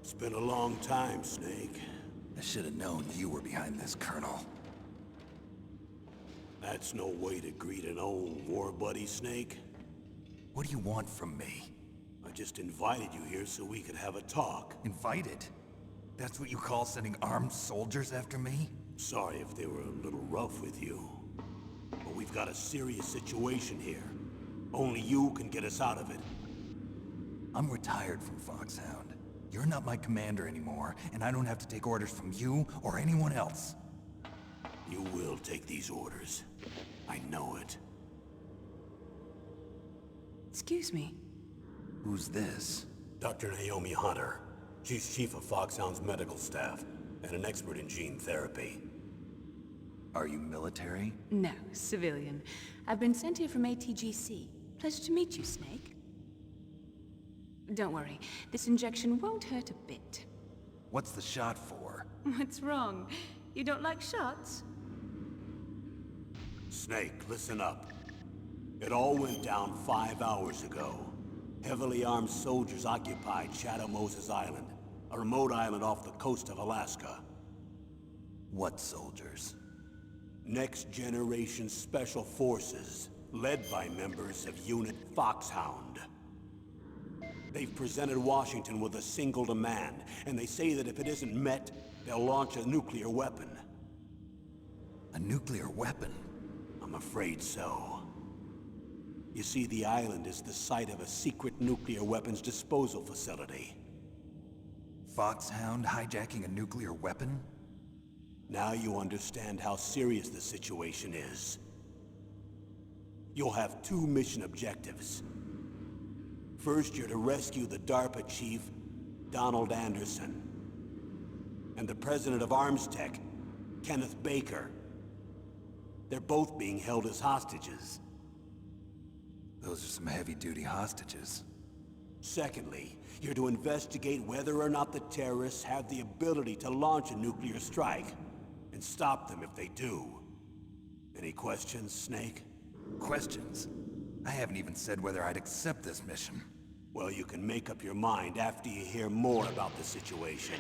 It's been a long time, Snake. I should have known you were behind this, Colonel. That's no way to greet an old war buddy, Snake. What do you want from me? I just invited you here so we could have a talk. Invited? That's what you call sending armed soldiers after me? Sorry if they were a little rough with you. But we've got a serious situation here. Only you can get us out of it. I'm retired from Foxhound. You're not my commander anymore, and I don't have to take orders from you or anyone else. You will take these orders. I know it. Excuse me. Who's this? Dr. Naomi Hunter. She's chief of Foxhound's medical staff, and an expert in gene therapy. Are you military? No, civilian. I've been sent here from ATGC. Pleasure to meet you, Snake. Don't worry, this injection won't hurt a bit. What's the shot for? What's wrong? You don't like shots? Snake, listen up. It all went down 5 hours ago. Heavily armed soldiers occupied Shadow Moses Island, a remote island off the coast of Alaska. What soldiers? Next Generation Special Forces, led by members of Unit Foxhound. They've presented Washington with a single demand, and they say that if it isn't met, they'll launch a nuclear weapon. A nuclear weapon? I'm afraid so. You see, the island is the site of a secret nuclear weapons disposal facility. Foxhound hijacking a nuclear weapon? Now you understand how serious the situation is. You'll have 2 mission objectives. First, you're to rescue the DARPA chief, Donald Anderson, and the president of ArmsTech, Kenneth Baker. They're both being held as hostages. Those are some heavy-duty hostages. Secondly, you're to investigate whether or not the terrorists have the ability to launch a nuclear strike, and stop them if they do. Any questions, Snake? Questions? I haven't even said whether I'd accept this mission. Well, you can make up your mind after you hear more about the situation.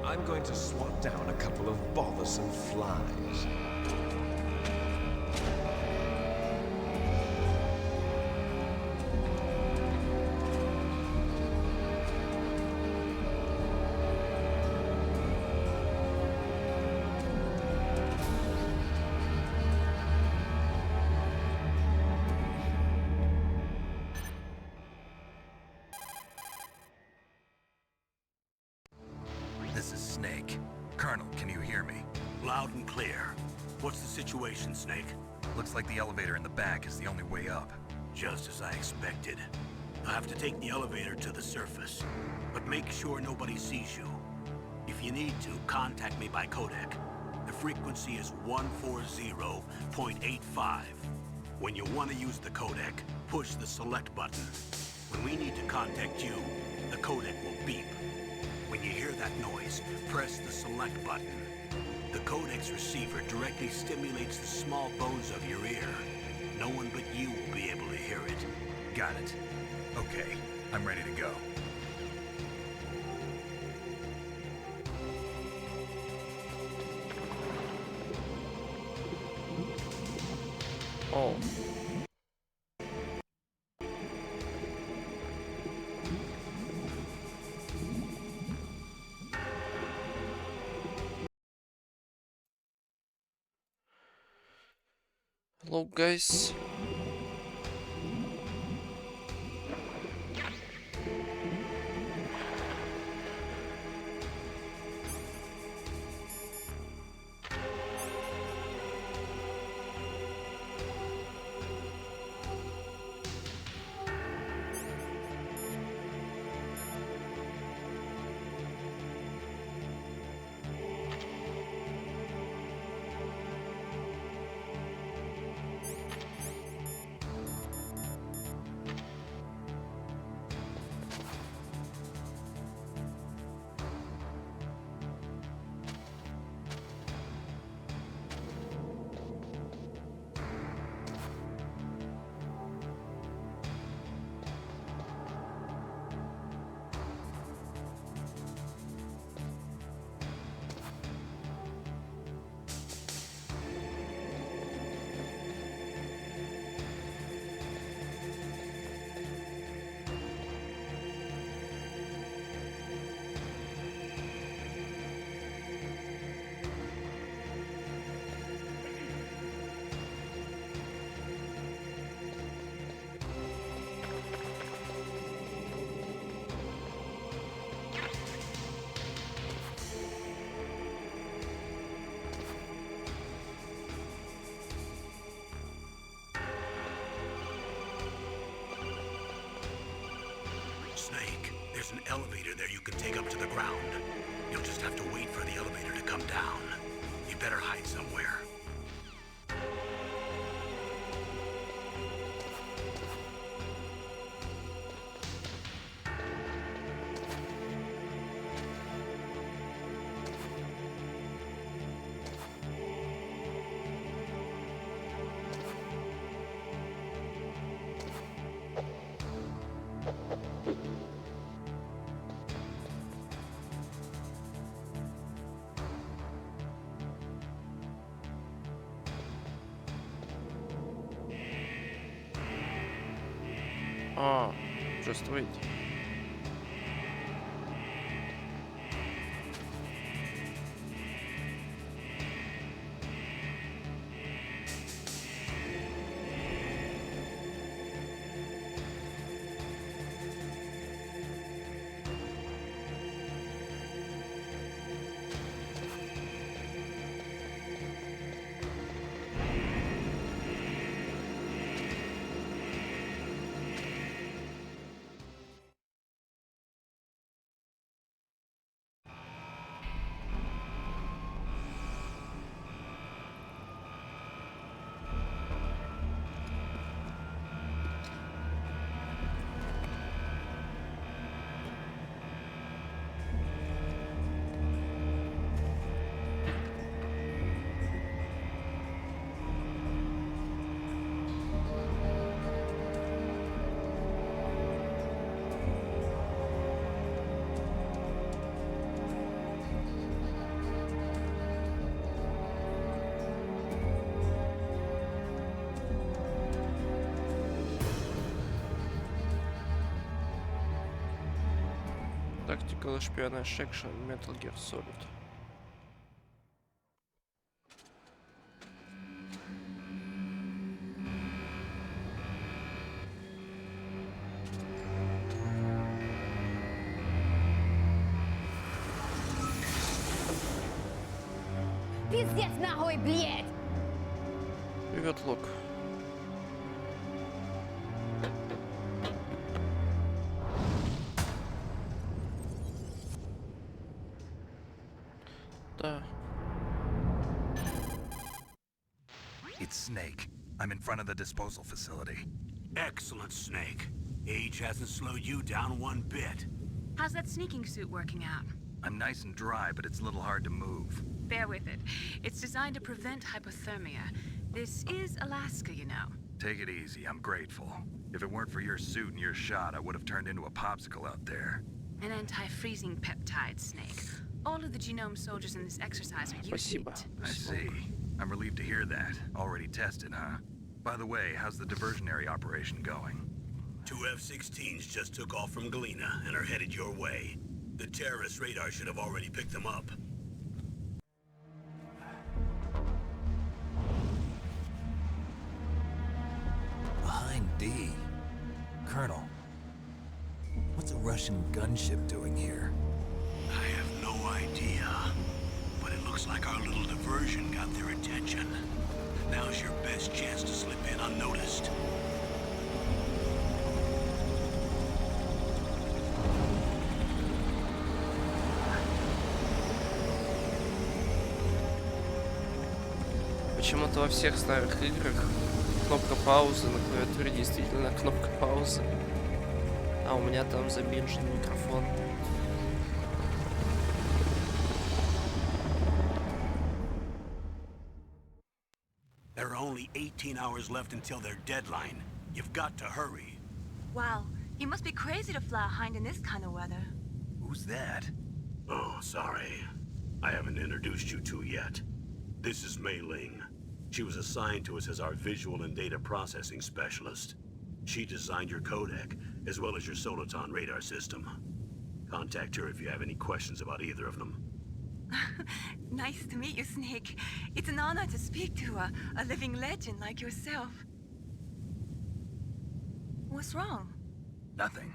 I'm going to swat down a couple of bothersome flies. This is Snake. Colonel, can you hear me? Loud and clear. What's the situation, Snake? Looks like the elevator in the back is the only way up. Just as I expected. You'll have to take the elevator to the surface, but make sure nobody sees you. If you need to, contact me by codec. The frequency is 140.85. When you want to use the codec, push the select button. When we need to contact you, the codec will beep. When you hear that noise, press the select button. The codec's receiver directly stimulates the small bones of your ear. No one but you will be able to hear it. Got it. Okay, I'm ready to go. Oh. Hello, guys. Snake, there's an elevator there you can take up to the ground. You'll just have to wait for the elevator to come down. You better hide somewhere. Ah, just wait. Tactical espionage section, Metal Gear Solid. Пиздец нахуй, блядь! Привет, Лок. Да. It's Snake. I'm in front of the disposal facility. Excellent, Snake. Age hasn't slowed you down one bit. How's that sneaking suit working out? I'm nice and dry, but it's a little hard to move. Bear with it. It's designed to prevent hypothermia. This is Alaska, you know. Take it easy, I'm grateful. If it weren't for your suit and your shot, I would have turned into a popsicle out there. An anti-freezing peptide, Snake. All of the genome soldiers in this exercise are using Спасибо. it. I see. I'm relieved to hear that. Already tested, huh? By the way, how's the diversionary operation going? 2 F-16s just took off from Galena and are headed your way. The terrorist radar should have already picked them up. Federation gunship doing here? I have no idea. But it looks like our little diversion got their attention. Now's your best chance to slip in unnoticed. Почему-то во всех старых играх кнопка паузы на клавиатуре действительно кнопка паузы. А у меня там забинжен микрофон. There are only 18 hours left until their deadline. You've got to hurry. Wow, you must be crazy to fly a hind in this kind of weather. Who's that? Oh, sorry. I haven't introduced you two yet. This is Mei Ling. She was assigned to us as our visual and data processing specialist. She designed your codec, as well as your Soliton radar system. Contact her if you have any questions about either of them. Nice to meet you, Snake. It's an honor to speak to a living legend like yourself. What's wrong? Nothing.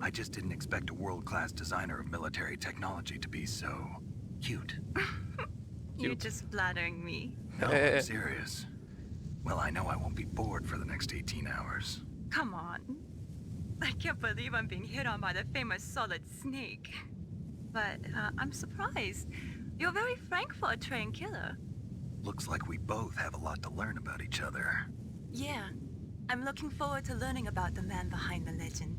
I just didn't expect a world-class designer of military technology to be so cute. You're just flattering me. No, I'm serious. Well, I know I won't be bored for the next 18 hours. Come on. I can't believe I'm being hit on by the famous Solid Snake. But I'm surprised. You're very frank for a trained killer. Looks like we both have a lot to learn about each other. Yeah. I'm looking forward to learning about the man behind the legend.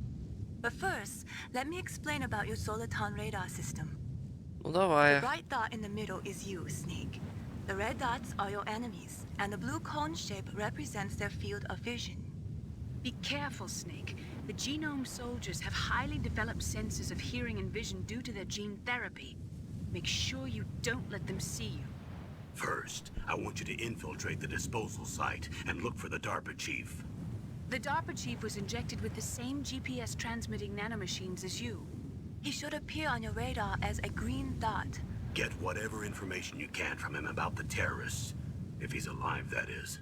But first, let me explain about your Soliton radar system. Ну The давай. bright dot in the middle is you, Snake. The red dots are your enemies, and the blue cone shape represents their field of vision. Be careful, Snake. The Genome soldiers have highly developed senses of hearing and vision due to their gene therapy. Make sure you don't let them see you. First, I want you to infiltrate the disposal site and look for the DARPA chief. The DARPA chief was injected with the same GPS transmitting nanomachines as you. He should appear on your radar as a green dot. Get whatever information you can from him about the terrorists. If he's alive, that is.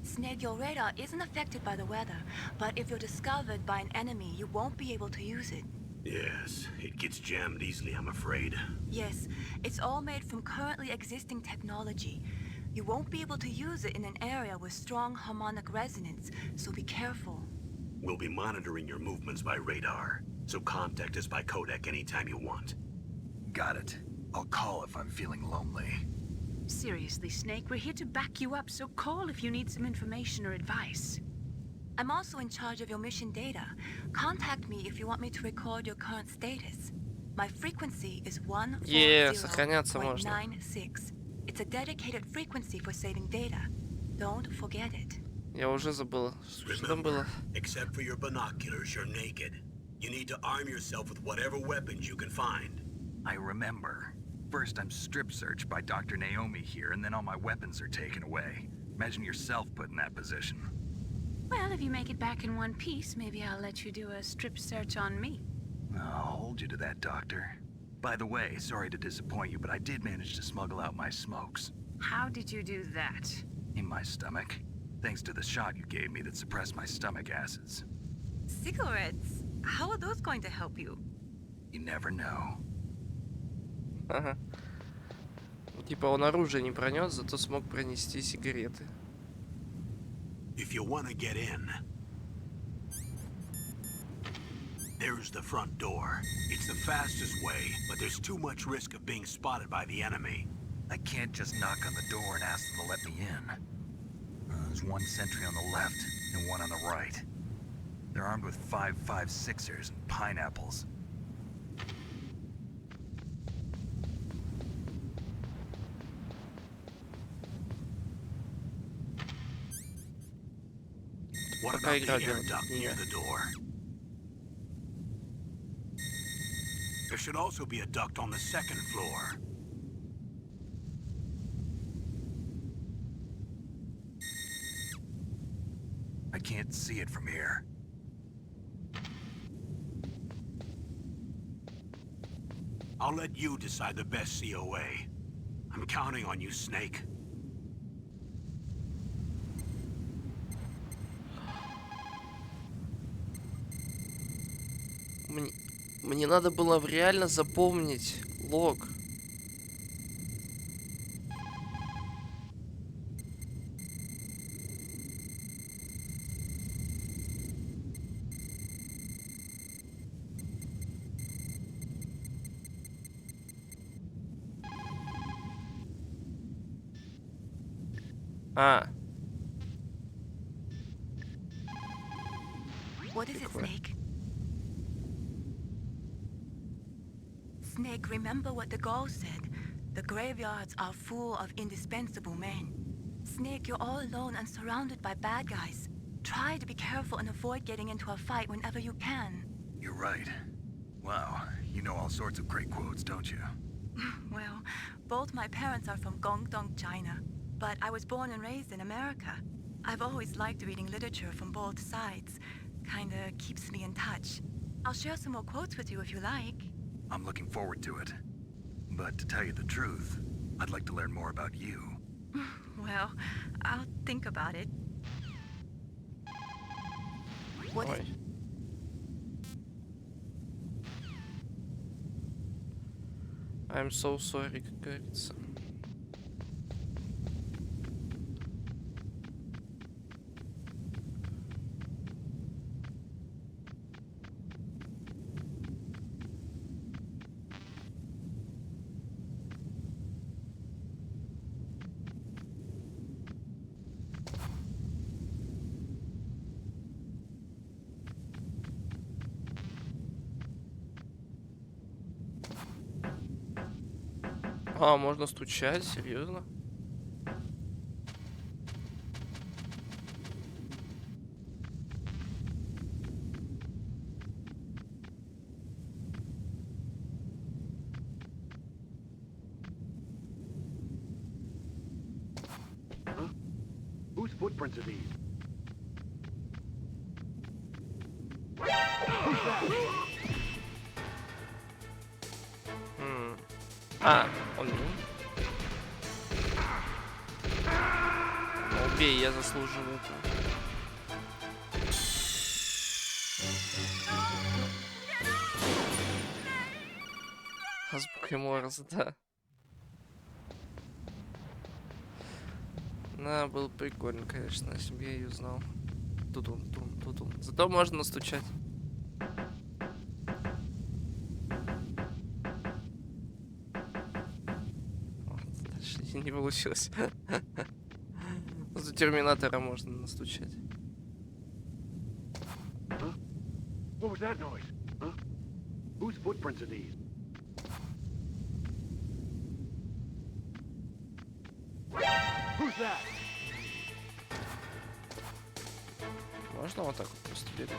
Snake, your radar isn't affected by the weather, but if you're discovered by an enemy, you won't be able to use it. Yes, it gets jammed easily, I'm afraid. Yes, it's all made from currently existing technology. You won't be able to use it in an area with strong harmonic resonance, so be careful. We'll be monitoring your movements by radar, so contact us by codec anytime you want. Got it. I'll call if I'm feeling lonely. Seriously, Snake, we're here to back you up, so call if you need some information or advice. I'm also in charge of your mission data. Contact me if you want me to record your current status. My frequency is сохраняться можно. 140.96. It's a dedicated frequency for saving data. Don't forget it. Я уже забыла. Что там было? Except for your binoculars, you're naked. You need to arm yourself with whatever weapons you can find. I remember. First, I'm strip searched by Dr. Naomi here, and then all my weapons are taken away. Imagine yourself put in that position. Well, if you make it back in one piece, maybe I'll let you do a strip search on me. I'll hold you to that, Doctor. By the way, sorry to disappoint you, but I did manage to smuggle out my smokes. How did you do that? In my stomach. Thanks to the shot you gave me that suppressed my stomach acids. Cigarettes? How are those going to help you? You never know. Ага. Ну, типа он оружие не пронес, зато смог пронести сигареты. If you want to get in, there's the front door. It's the fastest way, but there's too much risk of being spotted by the enemy. I can't just knock on the door and ask them to let me in. There's one sentry on the left and one on the right. They're armed with 5.56ers and pineapples. What Пока about игра the air делает duct near the door? There should also be a duct on the second floor. I can't see it from here. I'll let you decide the best COA. I'm counting on you, Snake. Мне надо было реально запомнить лог. А, What is it, Какое? Snake? Snake, remember what the Gaul said. The graveyards are full of indispensable men. Snake, you're all alone and surrounded by bad guys. Try to be careful and avoid getting into a fight whenever you can. You're right. Wow, you know all sorts of great quotes, don't you? Well, both my parents are from Guangdong, China, but I was born and raised in America. I've always liked reading literature from both sides. Kinda keeps me in touch. I'll share some more quotes with you if you like. I'm looking forward to it. But to tell you the truth, I'd like to learn more about you. Well, I'll think about it. What is ой. I'm so sorry, как говорится. А, можно стучать, серьезно? Whose footprints are these? А, он... Ну, убей, я заслуживаю этого. Азбука Морзе, да. Да, было прикольно, конечно, если бы я ее знал. Тудум, тудум, тудум. Зато можно настучать. Вот, дальше не получилось. За Терминатора можно настучать. What was that noise? Huh? Whose footprints are these? Who's that? Можно вот так вот просто бегать?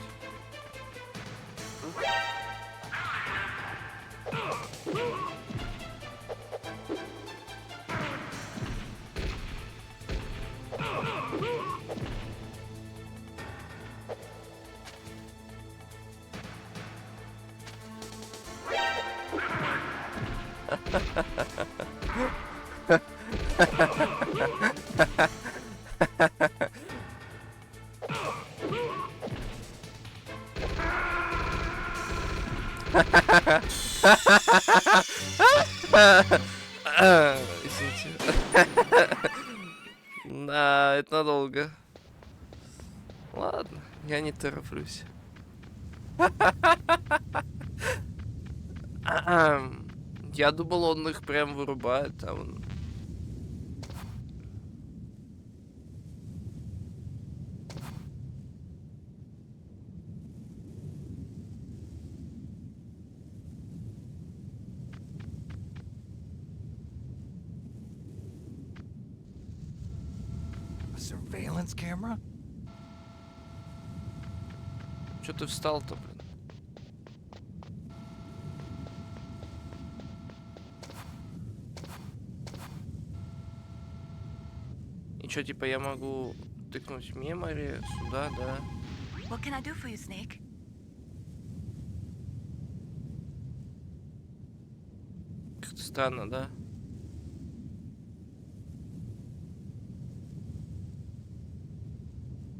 Извините. Да, это надолго. Ладно, я не тороплюсь. Я думал, он их прям вырубает, а он... A surveillance camera? Чё ты встал-то, блин? И чё, типа, я могу тыкнуть мемори сюда, да? What can I do for you, Snake? Как-то странно, да?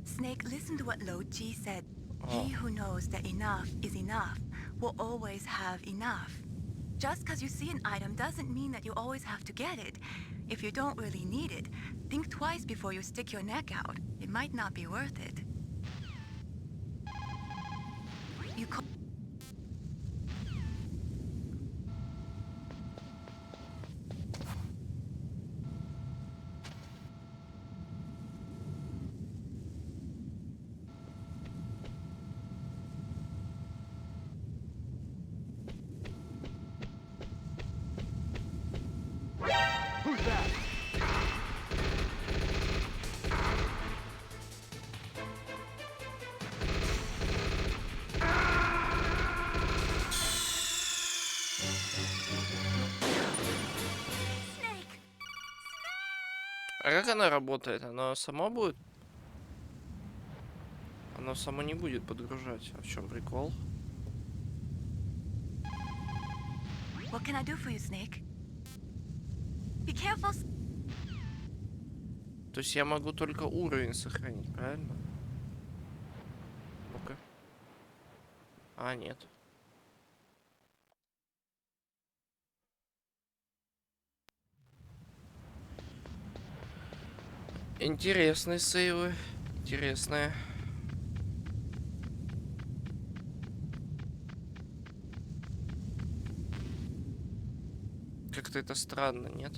Snake, listen to what Lo Ji said. Oh. He who knows that enough is enough will always have enough. Just because you see an item doesn't mean that you always have to get it. If you don't really need it, think twice before you stick your neck out. It might not be worth it. You co- Who's that? Snake! А как она работает? Оно само будет? Оно само не будет подгружать. А в чем прикол? What can I do for you, Snake? Be careful. То есть я могу только уровень сохранить, правильно? Ну-ка. А, нет. Интересные сейвы. Интересные. Как-то это странно, нет?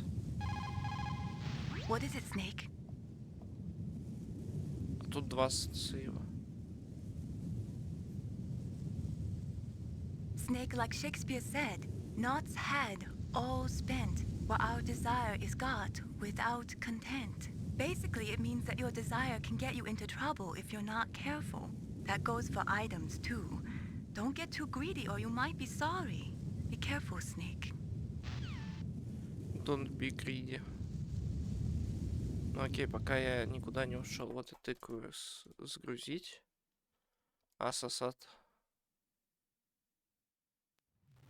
What is it, Snake? А тут 20 сейва. Snake, like Shakespeare said, knots had, all spent, where our desire is got without content. Basically, it means that your desire can get you into trouble if you're not careful. That goes for items, too. Don't get too greedy or you might be sorry. Be careful, Snake. Don't be greedy. Ну окей, пока я никуда не ушел. Вот и тыкаю сгрузить. Ассасад.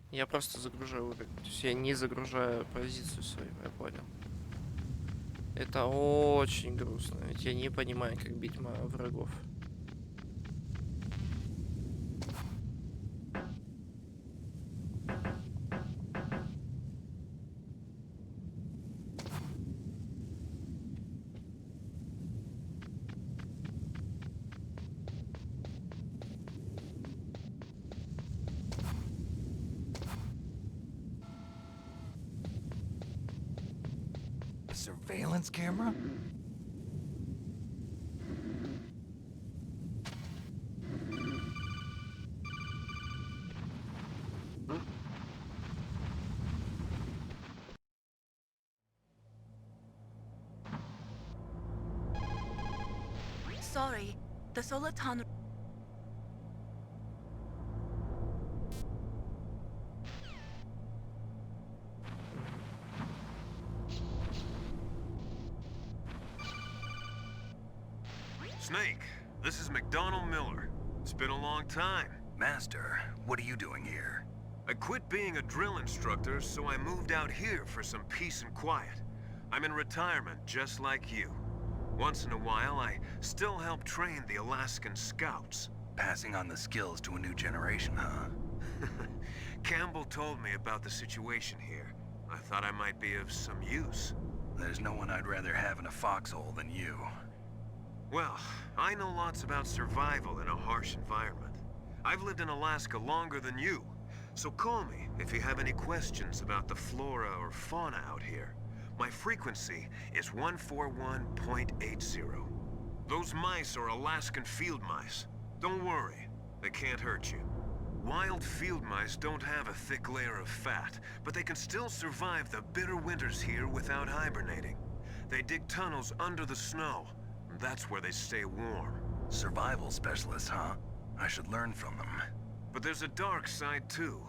Я просто загружаю уровень. То есть я не загружаю позицию свою, я понял. Это очень грустно, ведь я не понимаю, как бить врагов. A surveillance camera? Sorry, the Soliton. Snake, this is McDonald Miller. It's been a long time. Master, what are you doing here? I quit being a drill instructor, so I moved out here for some peace and quiet. I'm in retirement, just like you. Once in a while, I still help train the Alaskan Scouts. Passing on the skills to a new generation, huh? Campbell told me about the situation here. I thought I might be of some use. There's no one I'd rather have in a foxhole than you. Well, I know lots about survival in a harsh environment. I've lived in Alaska longer than you, so call me if you have any questions about the flora or fauna out here. My frequency is 141.80. Those mice are Alaskan field mice. Don't worry, they can't hurt you. Wild field mice don't have a thick layer of fat, but they can still survive the bitter winters here without hibernating. They dig tunnels under the snow. That's where they stay warm. Survival specialists, huh? I should learn from them. But there's a dark side too.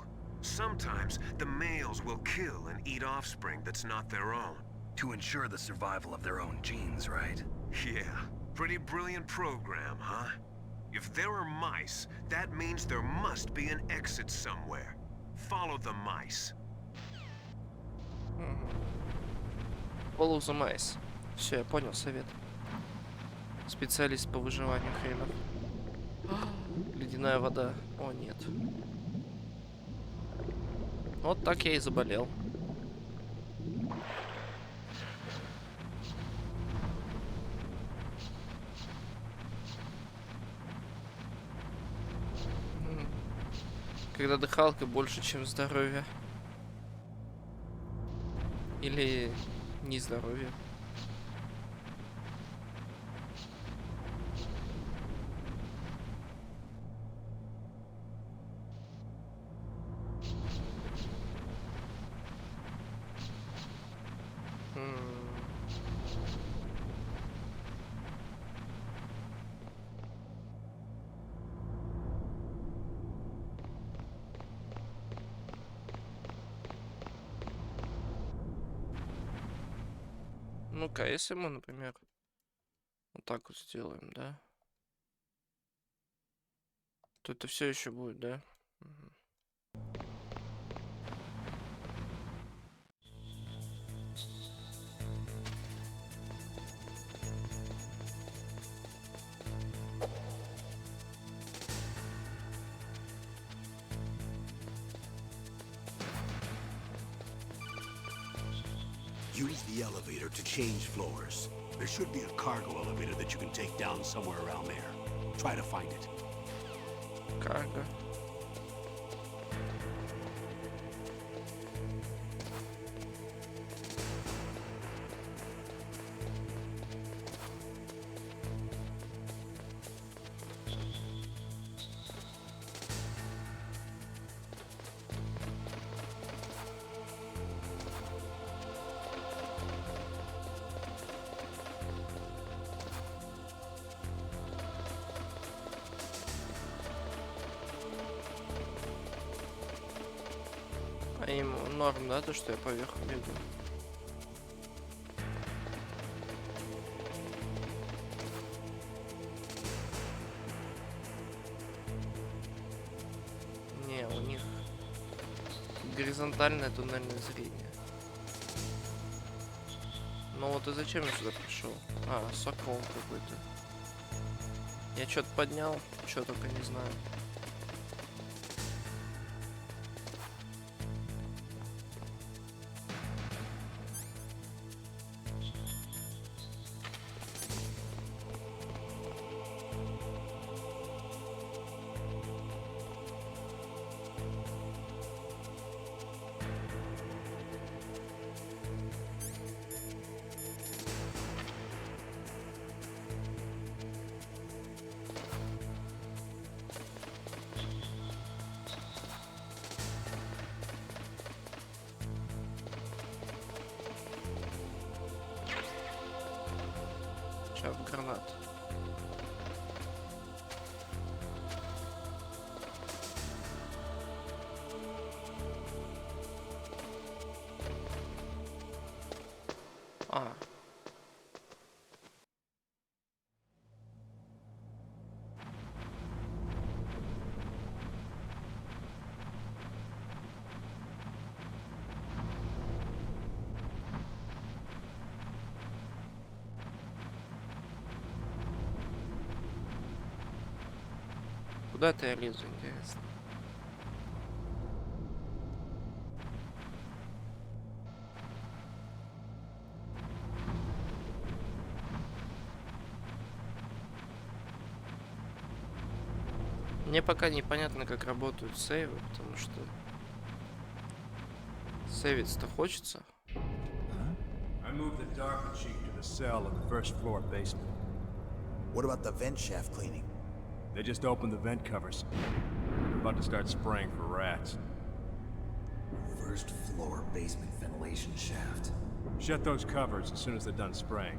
Sometimes the males will kill and eat offspring that's not their own. To ensure the survival of their own genes, right? Yeah, pretty brilliant program, huh? If there are mice, that means there must be an exit somewhere. Follow the mice. Follow the mice. Все, я понял совет. Специалист по выживанию хренов. Ледяная вода. О, нет. Вот так я и заболел. Когда дыхалка больше, чем здоровье. Или нездоровье. Ну-ка, если мы, например, вот так вот сделаем, да, то это все еще будет, да? Мгм. Use the elevator to change floors. There should be a cargo elevator that you can take down somewhere around there. Try to find it. Карго. А им норм, да, то, что я поверх бегаю? Не, у них горизонтальное туннельное зрение. Ну вот и зачем я сюда пришел? А, сокол какой-то. Я что-то поднял, что только не знаю. Сейчас гранат. А. Куда-то я лезу, интересно. Мне пока непонятно, как работают сейвы, потому что сейвиться-то хочется. I moved the DARPA chief to the cell in the first floor basement. What about the vent shaft cleaning? They just opened the vent covers. They're about to start spraying for rats. First floor basement ventilation shaft. Shut those covers as soon as they're done spraying.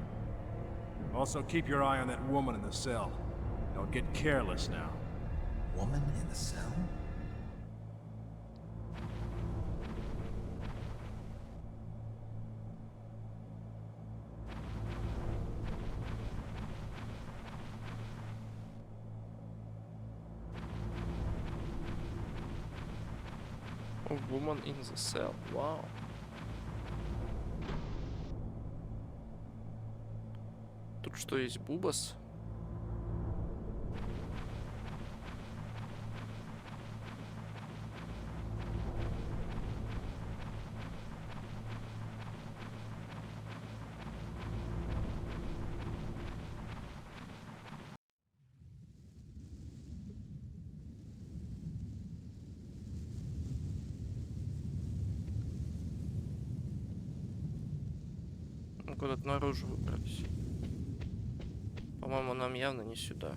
Also, keep your eye on that woman in the cell. Don't get careless now. Woman in the cell? A woman in the cell. Вау. Тут что, есть Бубас? куда-то наружу выбрались. По-моему, нам явно не сюда.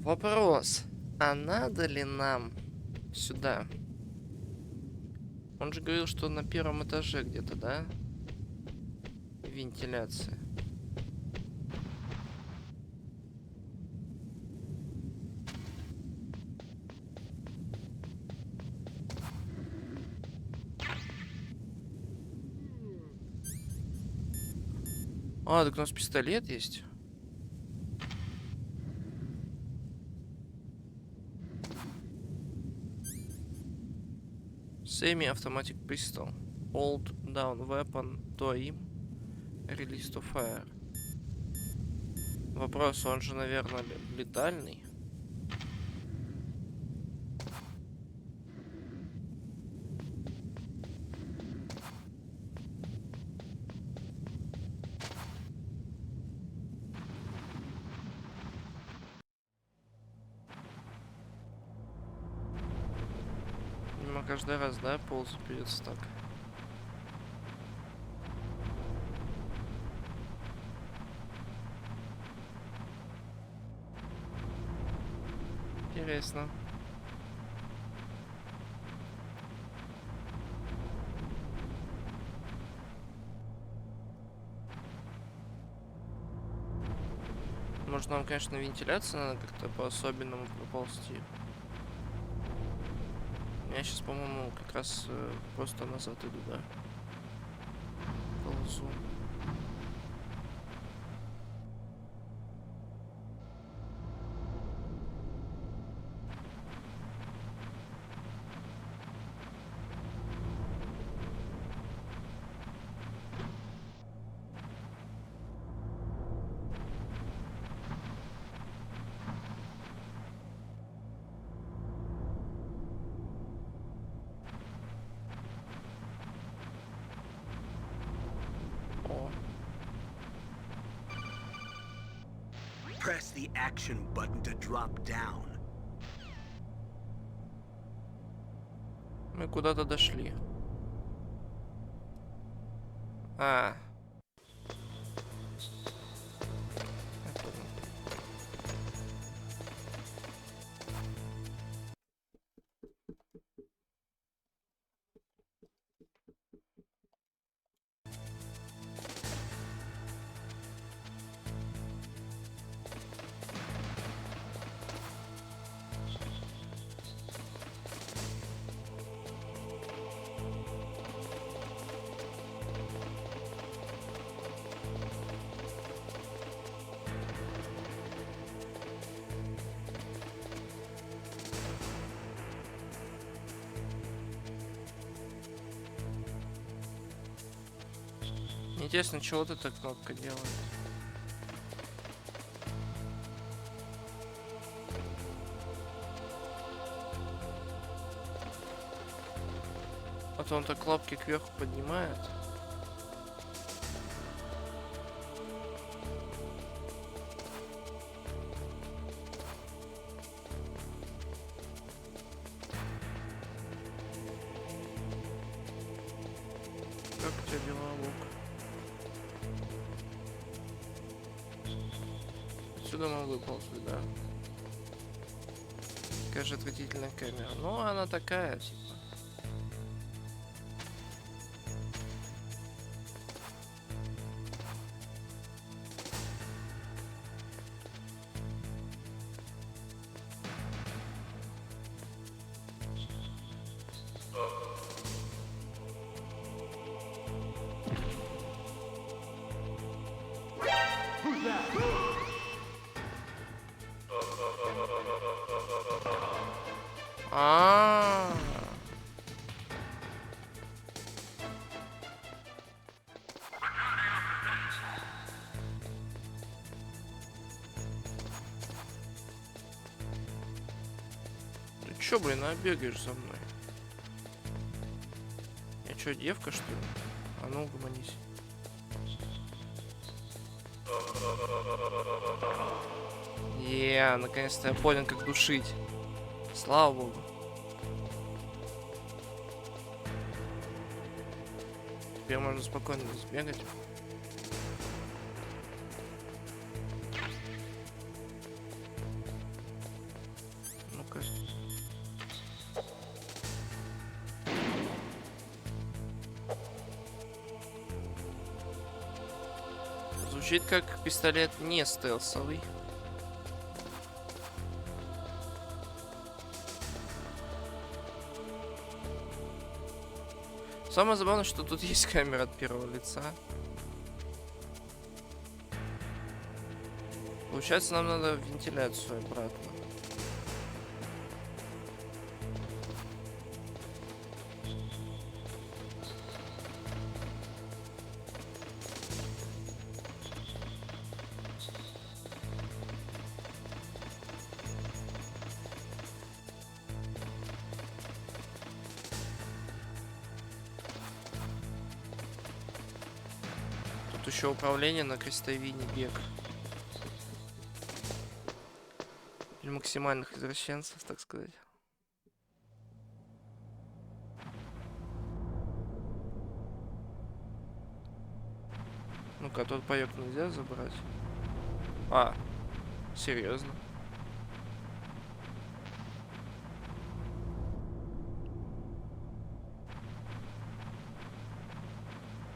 Вопрос, а надо ли нам сюда? Он же говорил, что на первом этаже где-то, да? Вентиляция. А, так у нас пистолет есть. Semi-automatic pistol. Hold down weapon to aim. Release to fire. Вопрос, он же, наверное, летальный. Видимо, каждый раз, да, ползу перед стак. Интересно. Может, нам, конечно, вентиляцию надо как-то по-особенному проползти. Я сейчас, по-моему, как раз просто назад иду, да? Ползу. О, Press the action button to drop down. мы куда-то дошли. А. Я понял. Интересно, что вот эта кнопка делает? Вот он так кнопки кверху поднимает. Как у тебя дела, Лук? Отсюда мы выползли, да? Какая же отвратительная камера. Ну, она такая, типа. А. чё, блин, бегаешь за мной? Я чё, девка, что ли? А ну, угомонись. Наконец-то я понял, как душить. Слава богу. Теперь можно спокойно сбегать. Ну-ка. Звучит как пистолет не стелсовый. Самое забавное, что тут есть камера от первого лица. Получается, нам надо вентиляцию обратно. Тут еще управление на крестовине бег. Для максимальных извращенцев, так сказать. Ну-ка, тот паёк нельзя забрать. А, серьезно?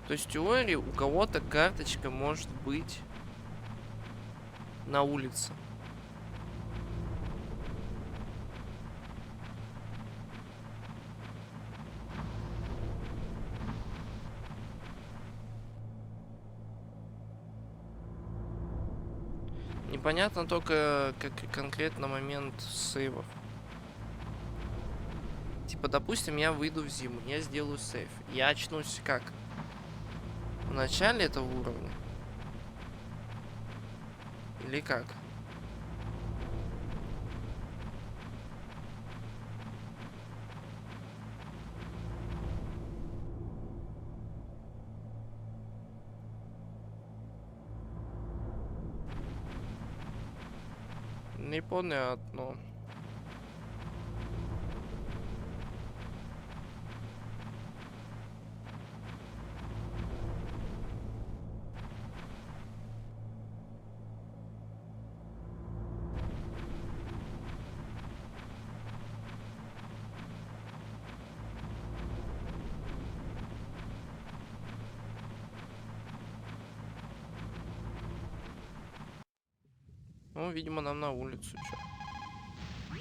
То есть в теории у кого-то карточка может быть на улице. Непонятно только, как конкретно момент сейвов. Типа, допустим, я выйду в зиму, я сделаю сейв. Я очнусь как? В начале этого уровня? Или как? Непонятно. Ну, видимо, нам на улицу, чё.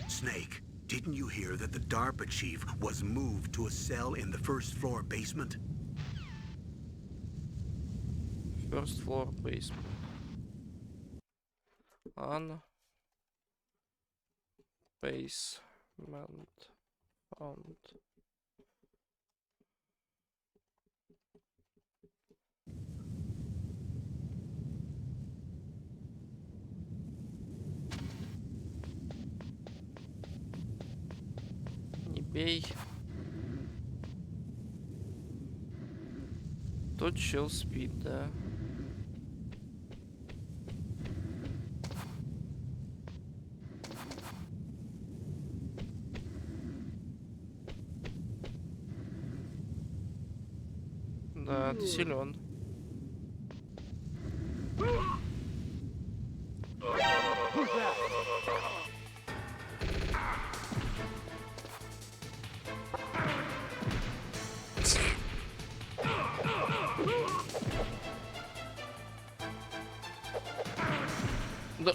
Snake, didn't you hear that the DARPA chief was moved to a cell in the first floor basement? First floor basement. On basement found. Не бей. Тот чел спит, да. Да, ты силен. Да.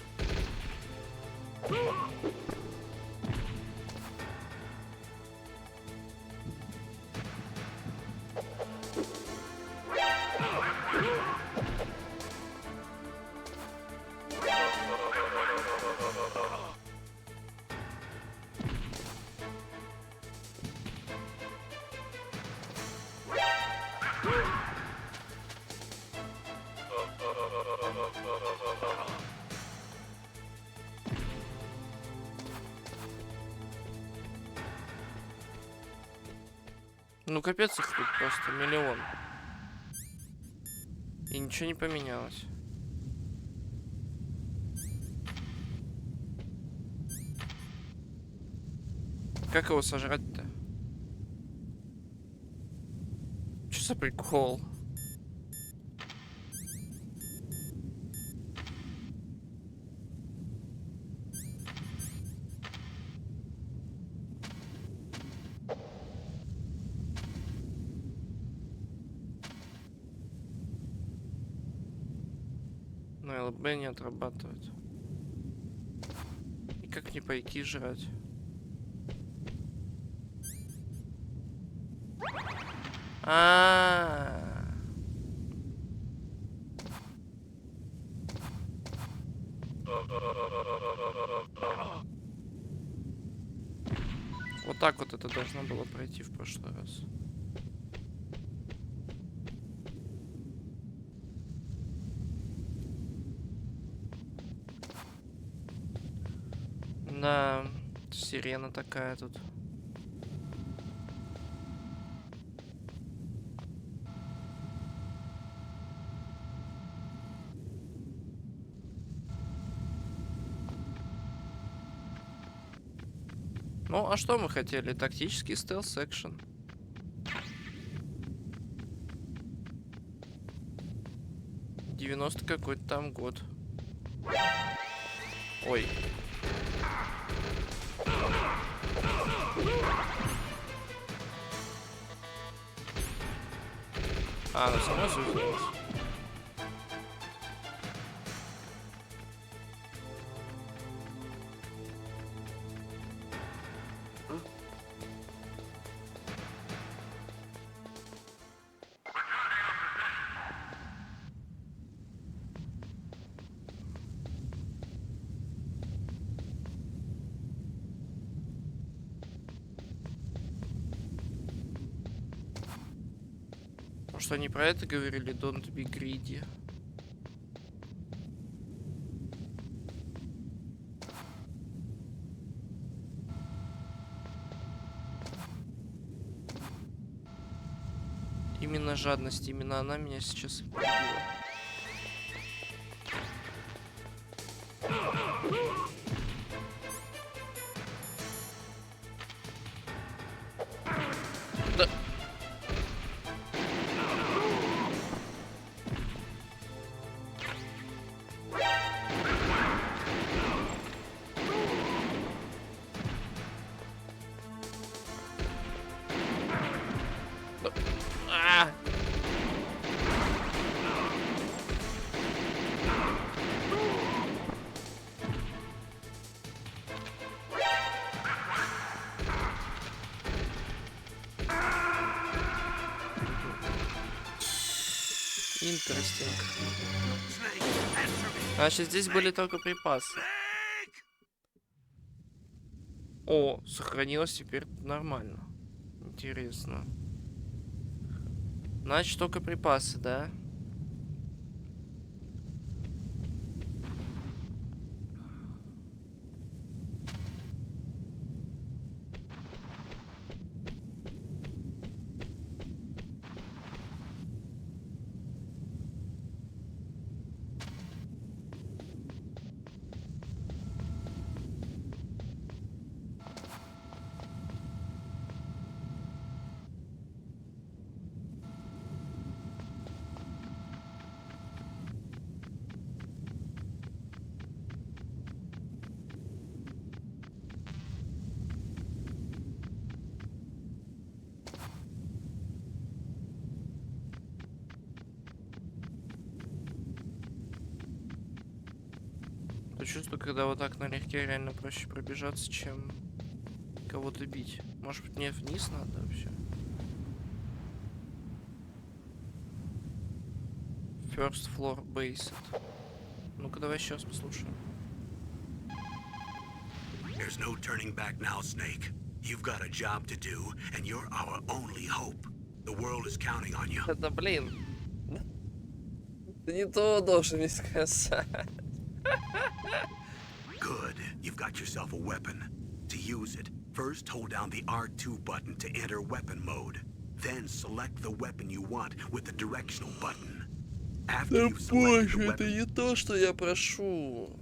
Ну капец их тут просто миллион. И ничего не поменялось. Как его сожрать-то? Что за прикол? Но ЛБ не отрабатывает. И как мне пайки жрать? Вот так вот это должно было пройти в прошлый раз. Да, сирена такая тут. Ну, а что мы хотели? Тактический стелс-экшен. Девяностый какой-то там год. Ой. А, ну само сузилось. Может, они про это говорили? Don't be greedy. Именно жадность, именно она меня сейчас и побила. Да. Интересно. Значит, здесь были только припасы. О, сохранилось теперь нормально. Интересно. Значит, только припасы, да? Чувствую, когда вот так налегке реально проще пробежаться, чем кого-то бить. Может быть, мне вниз надо вообще? First floor based. Ну-ка, давай еще раз послушаем. There's no turning back now, Snake. You've got a job to do, and you're our only hope. The world is counting on you. Это, блин. Ты не то должен мне сказать. Good. You've got yourself a weapon. To use it, first hold down the R2 button to enter weapon mode. Then select the weapon you want with the directional button. After you've selected the это weapon, не то, что я прошу.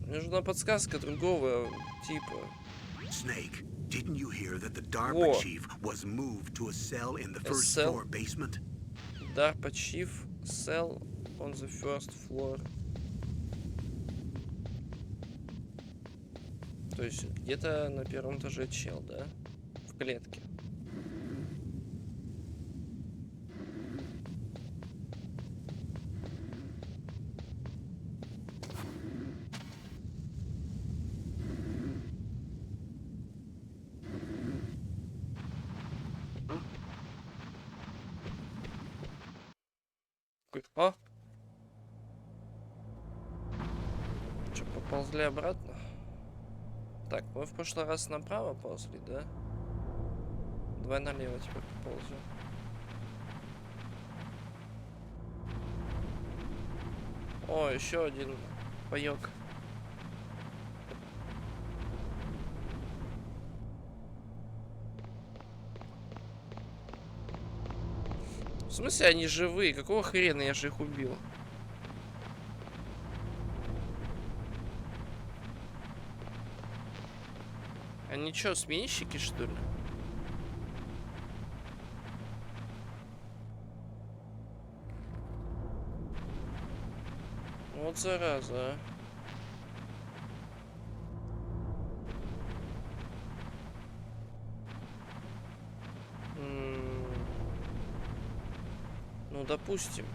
Мне нужна подсказка другого типа. Snake, didn't you hear that the DARPA Во. chief was moved to a cell in the first cell? floor basement? DARPA Chief Cell on the first floor. То есть где-то на первом этаже чел, да? В клетке. А? Что, поползли обратно? Так, мы в прошлый раз направо ползли, да? Давай налево теперь поползем. О, еще один паёк. В смысле они живые? Какого хрена я же их убил? Они чё, сменщики, что ли? Вот зараза, а. Ну, допустим.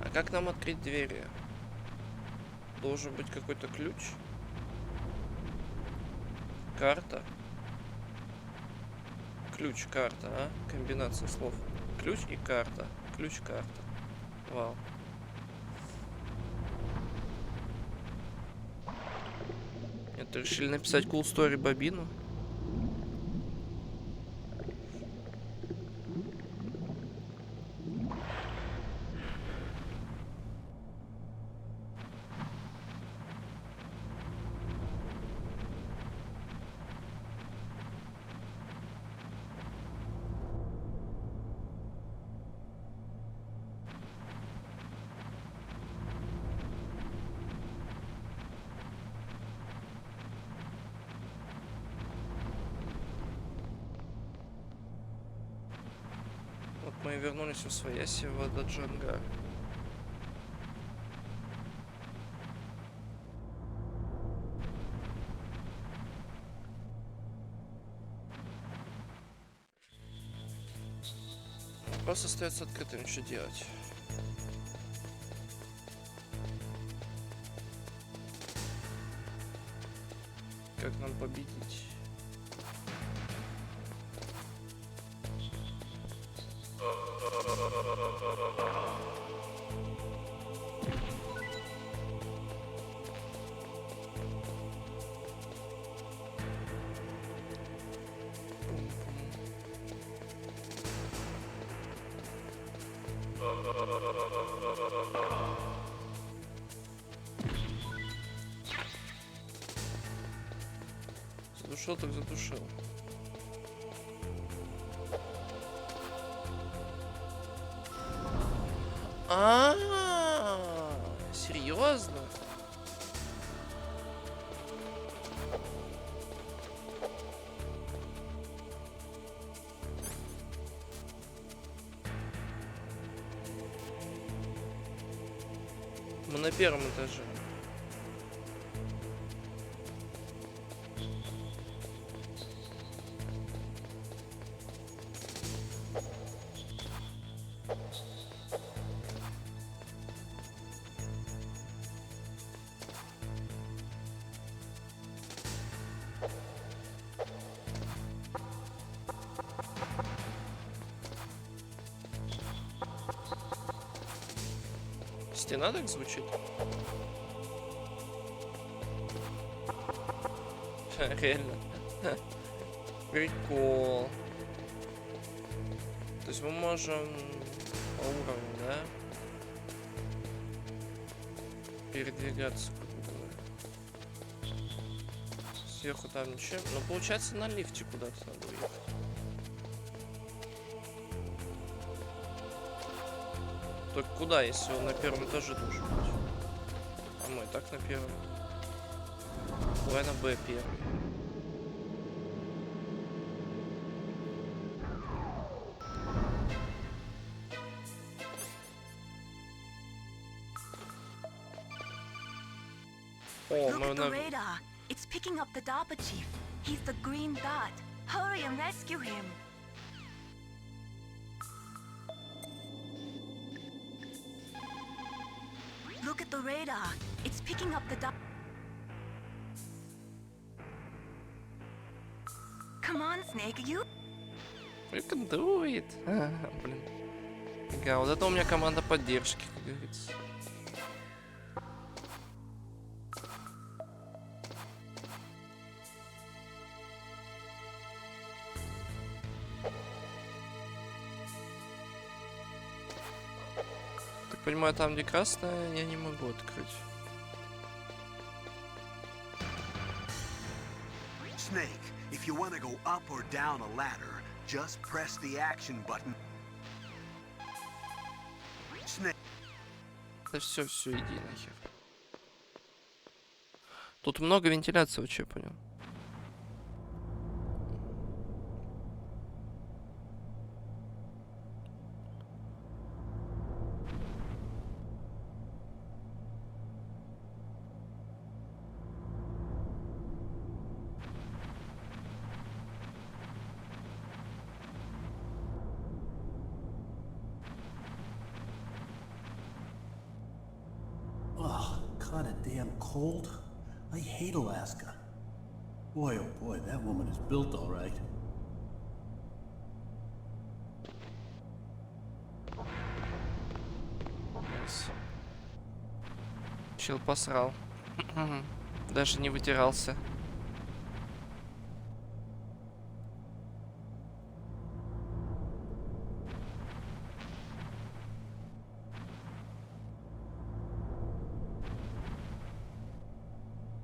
А как нам открыть двери? Должен быть какой-то ключ. Карта. Ключ, карта, а? Комбинация слов. Ключ и карта. Ключ, карта. Вау. Это решили написать cool story бобину? Вот мы и вернулись в свояси в этот джангар. Вопрос остается открытым, что делать. Как нам победить? Задушил так задушил. Серьезно? Мы на первом этаже. Стена так звучит? Реально. Прикол. То есть мы можем по уровню, да? Передвигаться, грубо говоря. Сверху там ничего. Ну, получается, на лифте куда-то надо уехать. Только куда, если он на первом этаже должен быть? А мы и так на первом. Давай на Б первый. О, Look мы at the на... radar. It's picking up the DARPA chief. He's the green dot. Hurry and rescue him. Look at the radar. It's picking up the DARPA. Come on, Snake, you... You can do it. Блин. Ага, вот это у меня команда поддержки, как говорится. Так понимаю, там где красная, я не могу открыть. Snake, if you want to go up or down a ladder, just press the action button. Snake. Да все, иди нахер. Тут много вентиляции, вот что я понял. Oh, kinda damn cold. I hate Alaska. Boy, oh boy, that woman is built all right. Чел посрал. Даже не вытирался.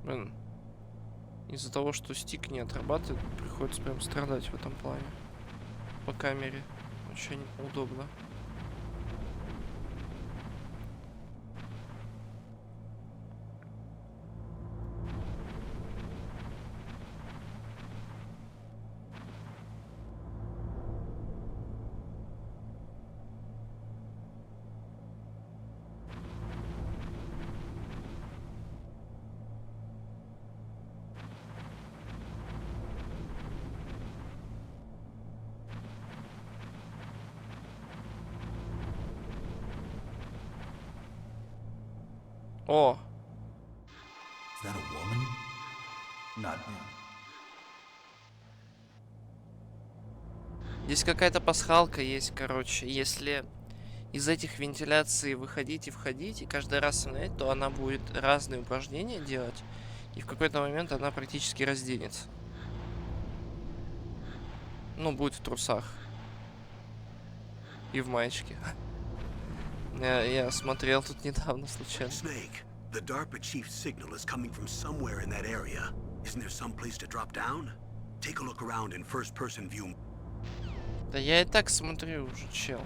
Блин. Из-за того, что стик не отрабатывает, приходится прям страдать в этом плане. По камере. Очень удобно. О! Is that a woman? Not him. Здесь какая-то пасхалка есть, короче. Если из этих вентиляций выходить и входить, и каждый раз смотреть, то она будет разные упражнения делать. И в какой-то момент она практически разденется. Ну, будет в трусах. И в маечке. Я смотрел тут недавно случайно. Snake, the DARPA chief's signal is coming from somewhere in that area. Isn't there some place to drop down? Take a look around in first-person view. Да я и так смотрю уже, чел.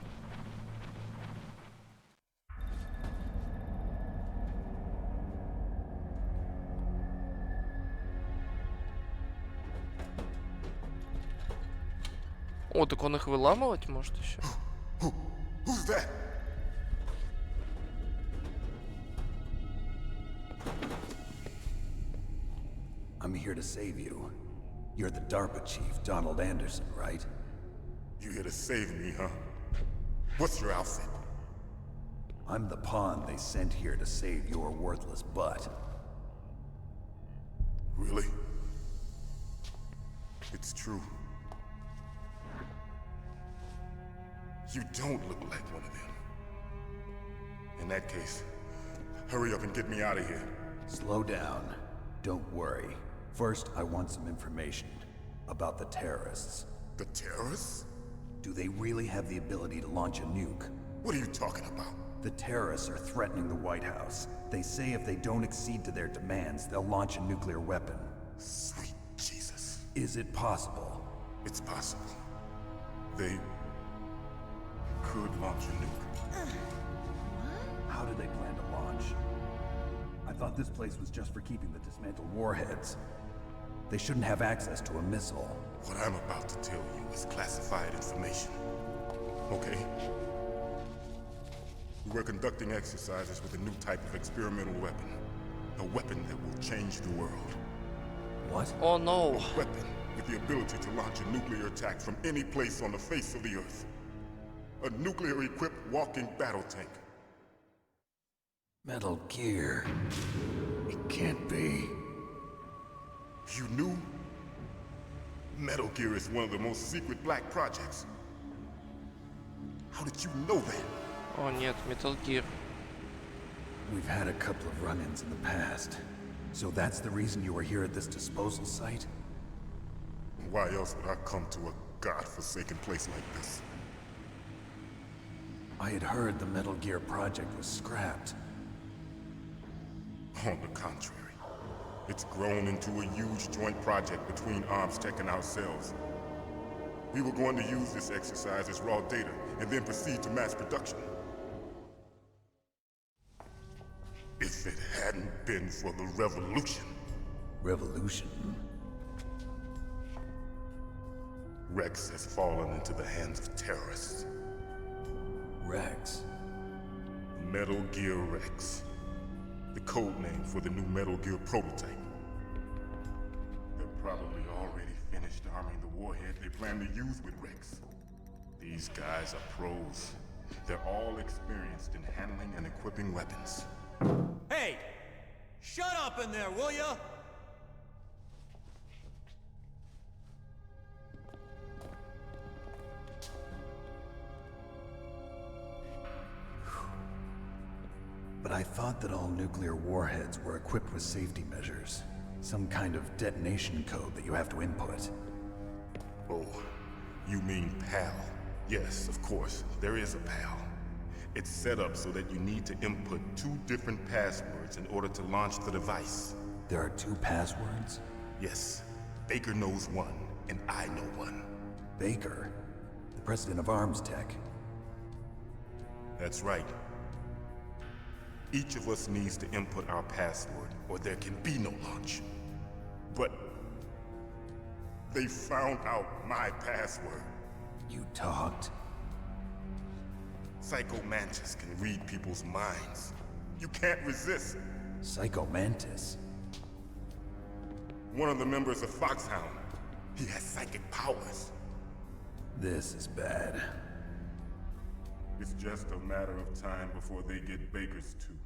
О, так он их выламывать может еще. Who's that? I'm here to save you. You're the DARPA chief, Donald Anderson, right? You here to save me, huh? What's your outfit? I'm the pawn they sent here to save your worthless butt. Really? It's true. You don't look like one of them. In that case, hurry up and get me out of here. Slow down. Don't worry. First, I want some information about the terrorists. The terrorists? Do they really have the ability to launch a nuke? What are you talking about? The terrorists are threatening the White House. They say if they don't accede to their demands, they'll launch a nuclear weapon. Sweet Is it possible? It's possible. They could launch a nuke. How do they plan to launch? I thought this place was just for keeping the dismantled warheads. They shouldn't have access to a missile. What I'm about to tell you is classified information. Okay? We were conducting exercises with a new type of experimental weapon. A weapon that will change the world. What? Oh no. A weapon with the ability to launch a nuclear attack from any place on the face of the Earth. A nuclear-equipped walking battle tank. Metal Gear. It can't be. You knew? Metal Gear is one of the most secret black projects. How did you know that? О нет, Metal Gear. We've had a couple of run-ins in the past. So that's the reason you were here at this disposal site? Why else would I come to a god-forsaken place like this? I had heard the Metal Gear project was scrapped. On the contrary. It's grown into a huge joint project between ArmsTech and ourselves. We were going to use this exercise as raw data, and then proceed to mass production. If it hadn't been for the revolution. Revolution? Rex has fallen into the hands of terrorists. Rex? Metal Gear Rex. The code name for the new Metal Gear prototype. They're probably already finished arming the warhead they plan to use with Rex. These guys are pros. They're all experienced in handling and equipping weapons. Hey! Shut up in there, will ya? But I thought that all nuclear warheads were equipped with safety measures. Some kind of detonation code that you have to input. Oh, you mean PAL? Yes, of course, there is a PAL. It's set up so that you need to input 2 different passwords in order to launch the device. There are 2 passwords? Yes. Baker knows one, and I know one. Baker? The president of ArmsTech? That's right. Each of us needs to input our password, or there can be no launch. But they found out my password. You talked? Psycho Mantis can read people's minds. You can't resist. Psycho Mantis? One of the members of Foxhound. He has psychic powers. This is bad. It's just a matter of time before they get Baker's too.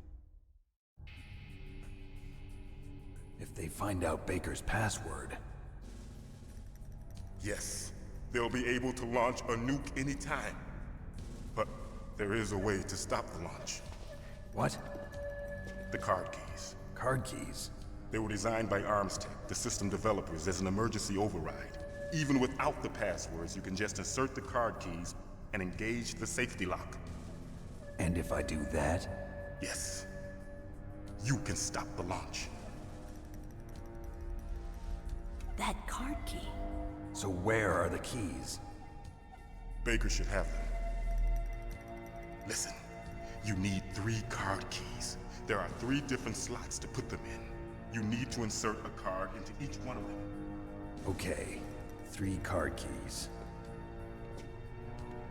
If they find out Baker's password... Yes, they'll be able to launch a nuke anytime. But there is a way to stop the launch. What? The card keys. Card keys? They were designed by ArmsTech, the system developers, as an emergency override. Even without the passwords, you can just insert the card keys and engage the safety lock. And if I do that? Yes. You can stop the launch. That card key. So where are the keys? Baker should have them. Listen, you need 3 card keys. There are 3 different slots to put them in. You need to insert a card into each one of them. Okay, 3 card keys.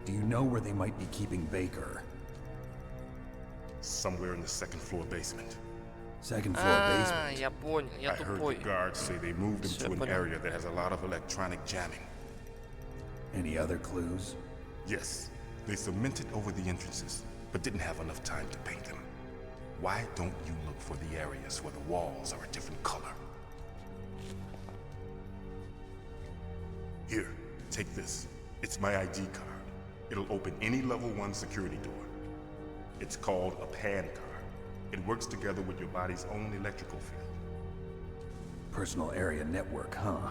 Do you know where they might be keeping Baker? Somewhere in the 2nd floor basement. 2nd floor basement? Я понял, я I heard тупой. the guards say they moved him Всё, to an понял. area that has a lot of electronic jamming. Any other clues? Yes, they cemented over the entrances, but didn't have enough time to paint them. Why don't you look for the areas where the walls are a different color? Here, take this. It's my ID card. It'll open any level 1 security door. It's called a PAN card. It works together with your body's own electrical field. Personal area network, huh?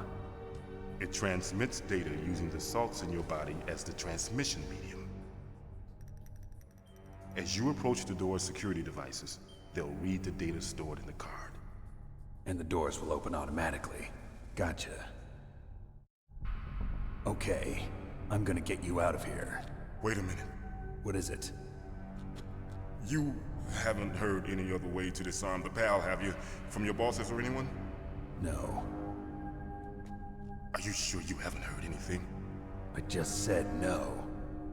It transmits data using the salts in your body as the transmission medium. As you approach the door's security devices, they'll read the data stored in the card. And the doors will open automatically. Gotcha. Okay, I'm gonna get you out of here. Wait a minute. What is it? You haven't heard any other way to disarm the PAL, have you? From your bosses or anyone? No. Are you sure you haven't heard anything? I just said no.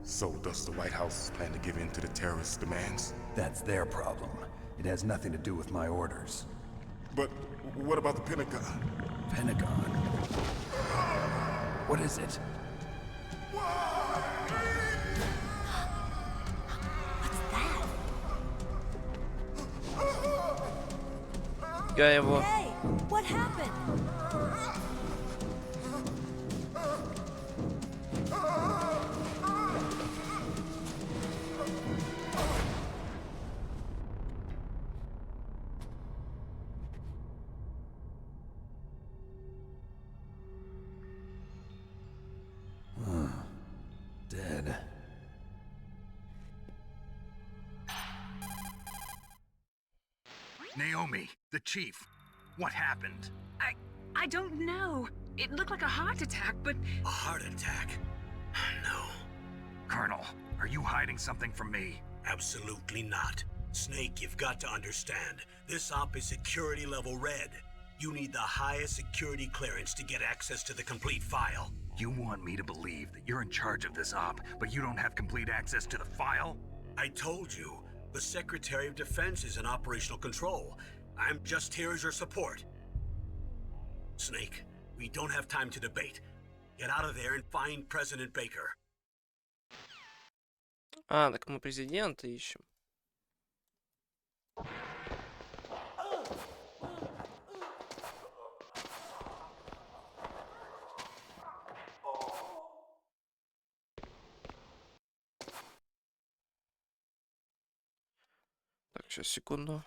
So does the White House plan to give in to the terrorists' demands? That's their problem. It has nothing to do with my orders. But what about the Pentagon? Pentagon? What is it? Я его... Hey, what happened? Dead. Naomi, the chief. What happened? I don't know. It looked like a heart attack, but... A heart attack? No. Colonel, are you hiding something from me? Absolutely not. Snake, you've got to understand. This op is security level red. You need the highest security clearance to get access to the complete file. You want me to believe that you're in charge of this op, but you don't have complete access to the file? I told you, the Secretary of Defense is in operational control. I'm just here as your support. Snake, we don't have time to debate. Get out of there and find President Baker. А, так мы президента ищем. Так, сейчас, секунду.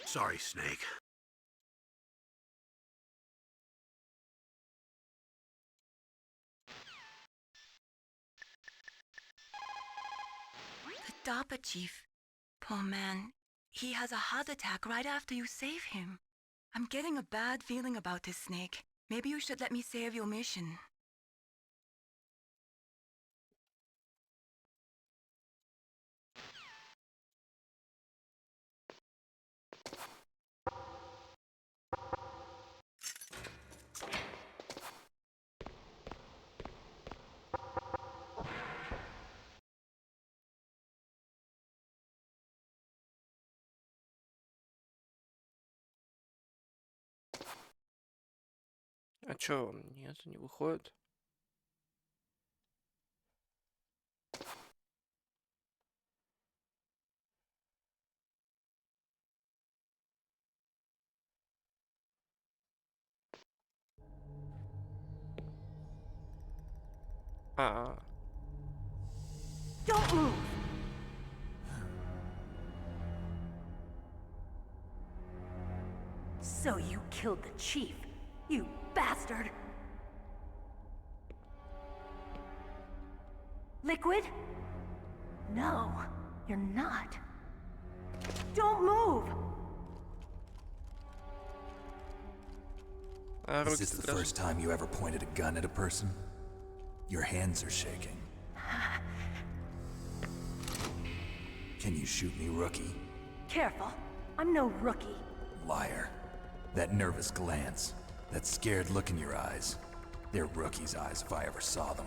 Sorry, Snake. The DARPA chief. Poor man. He has a heart attack right after you save him. I'm getting a bad feeling about this, Snake. Maybe you should let me save your mission. А чё, нет, не выходит? А, Don't move! So you killed the chief, you bastard! Liquid? No, you're not. Don't move! а Is руки this the страшно. first time you ever pointed a gun at a person? Your hands are shaking. Can you shoot me, rookie? Careful, I'm no rookie. Liar. That nervous glance, that scared look in your eyes. They're rookie's eyes if I ever saw them.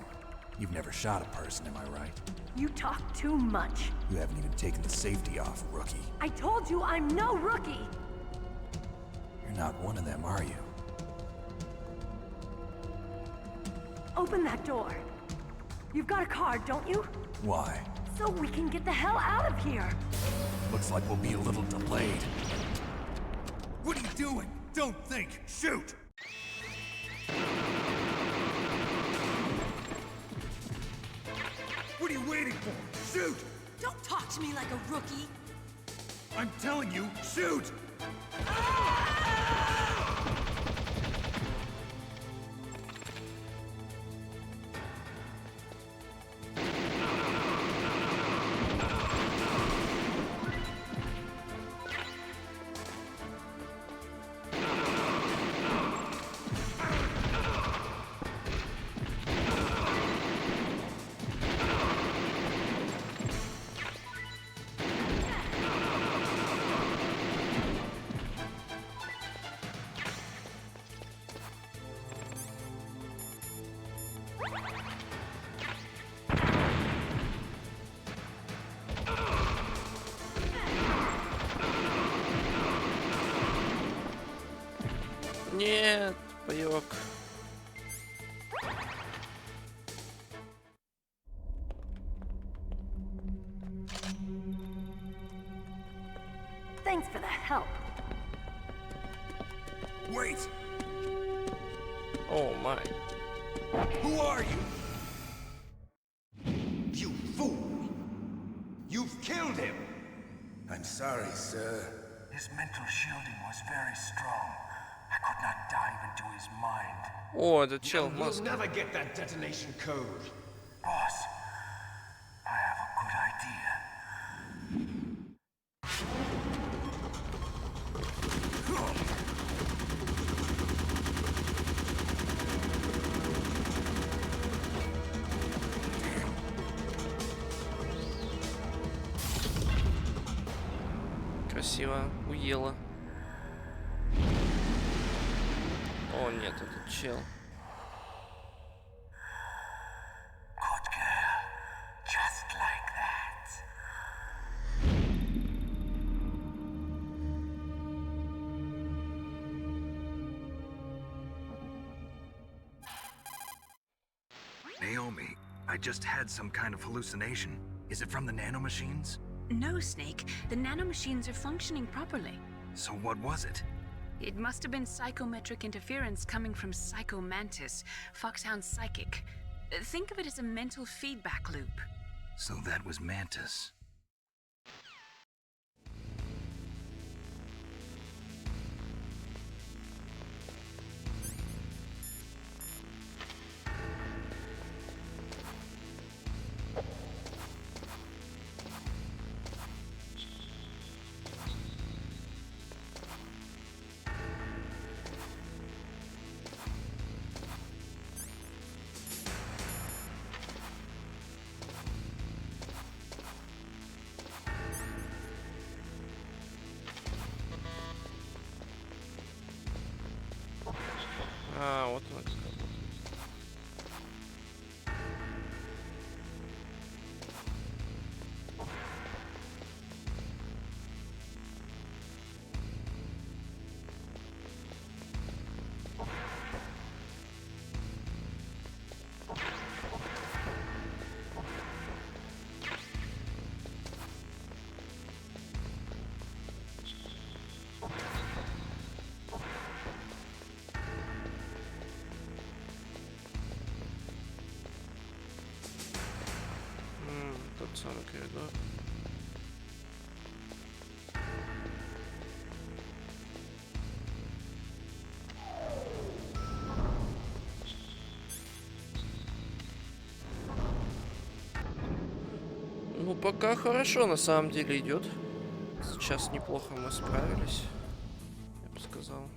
You've never shot a person, am I right? You talk too much. You haven't even taken the safety off, rookie. I told you I'm no rookie! You're not one of them, are you? Open that door. You've got a card, don't you? Why? So we can get the hell out of here. Looks like we'll be a little delayed. What are you doing? Don't think. Shoot! What are you waiting for? Shoot! Don't talk to me like a rookie. I'm telling you, shoot! Нет, паёк. Thanks for the help. Wait! О май. Who are you? You fool! You've killed him! I'm sorry, sir. His mental shielding was very strong. I could not dive into his mind. О, этот чел в You'll маске. never get that detonation code. Boss, I have a good idea. Красиво. Уела. О, нет, этот чел. Good girl. Just like that. Naomi, I just had some kind of hallucination. Is it from the nanomachines? No, Snake. The nanomachines are functioning properly. So what was it? It must have been psychometric interference coming from Psycho Mantis, Foxhound Psychic. Think of it as a mental feedback loop. So that was Mantis. А, вот он как работает. самый коридор. Ну, пока хорошо на самом деле идет. Сейчас неплохо мы справились, я бы сказал.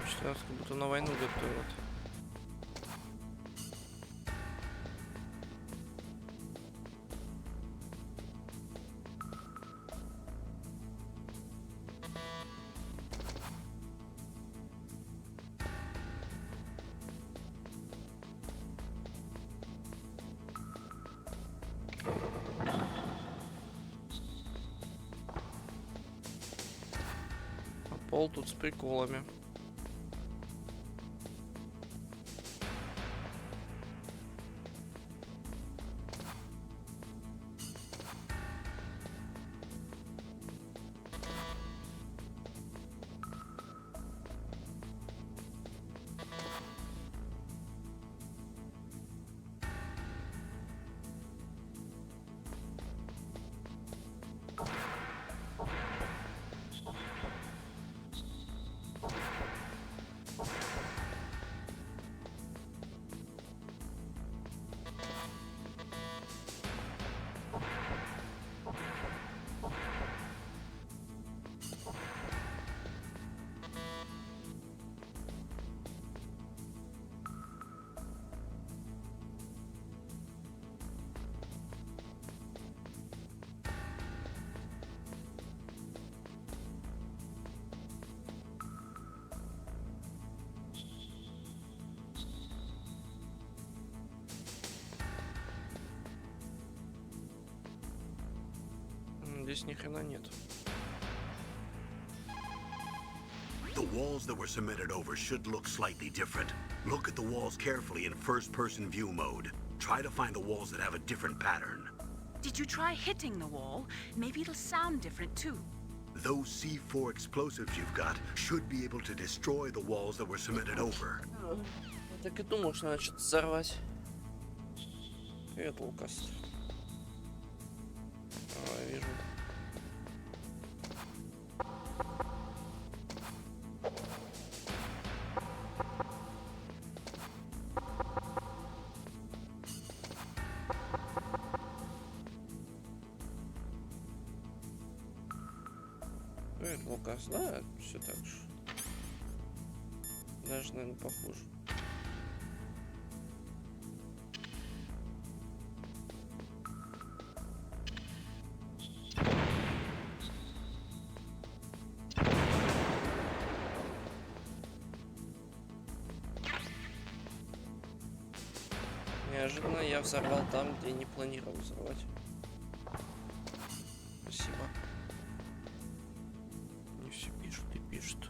Что нас как будто на войну готовят. А пол тут с приколами. Здесь ни хрена нет. The walls that were cemented over should look slightly different. Look at the walls carefully in first-person view mode. Try to find the walls that have a different pattern. Did you try hitting the wall? Maybe it'll sound different too. Those C4 explosives you've got should be able to destroy the walls that were cemented over. Я так и думал, что надо что-то взорвать. Привет, Лукас. Вижу. Привет, Лукас. Да, все так же. Даже, наверное, похуже. Неожиданно я взорвал там, где не планировал взорвать. Спасибо. Не все пишут и пишут.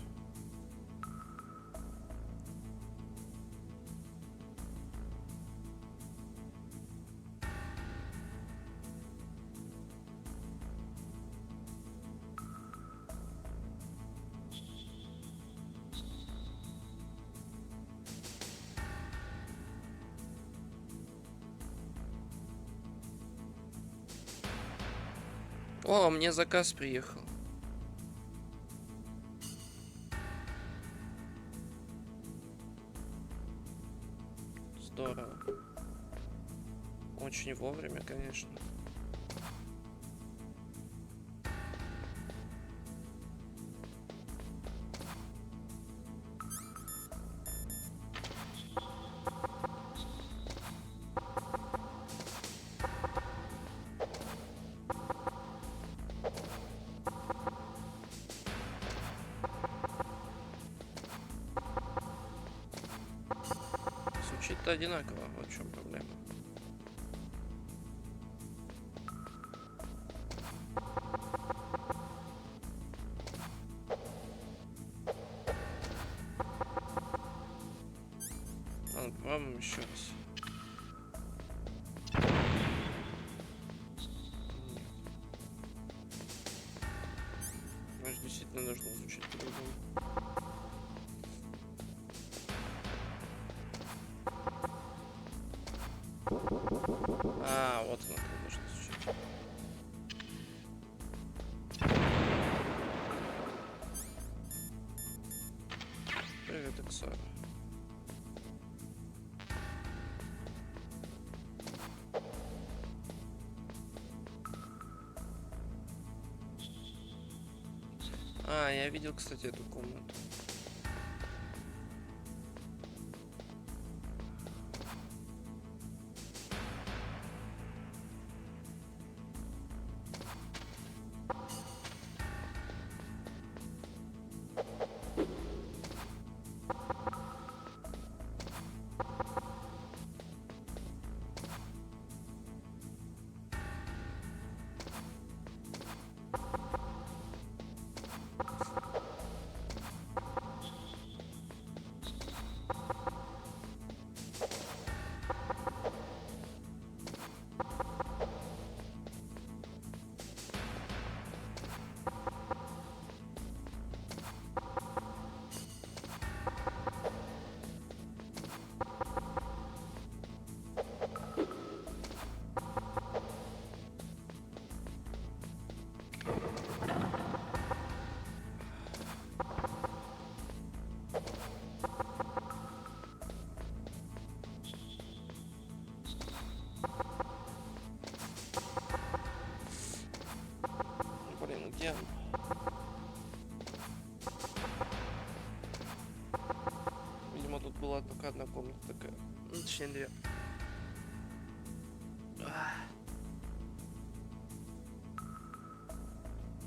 О, мне заказ приехал. Здорово. Очень вовремя, конечно. Звучит-то одинаково, вот в чем проблема. Ладно, попробуем еще раз. Нет. Может, действительно нужно звучать по-другому. А, вот она как должна звучать. Привет, Эксар. А, я видел, кстати, эту комнату. Блин, где он? Видимо, тут была только одна комната такая. Ну, точнее, две.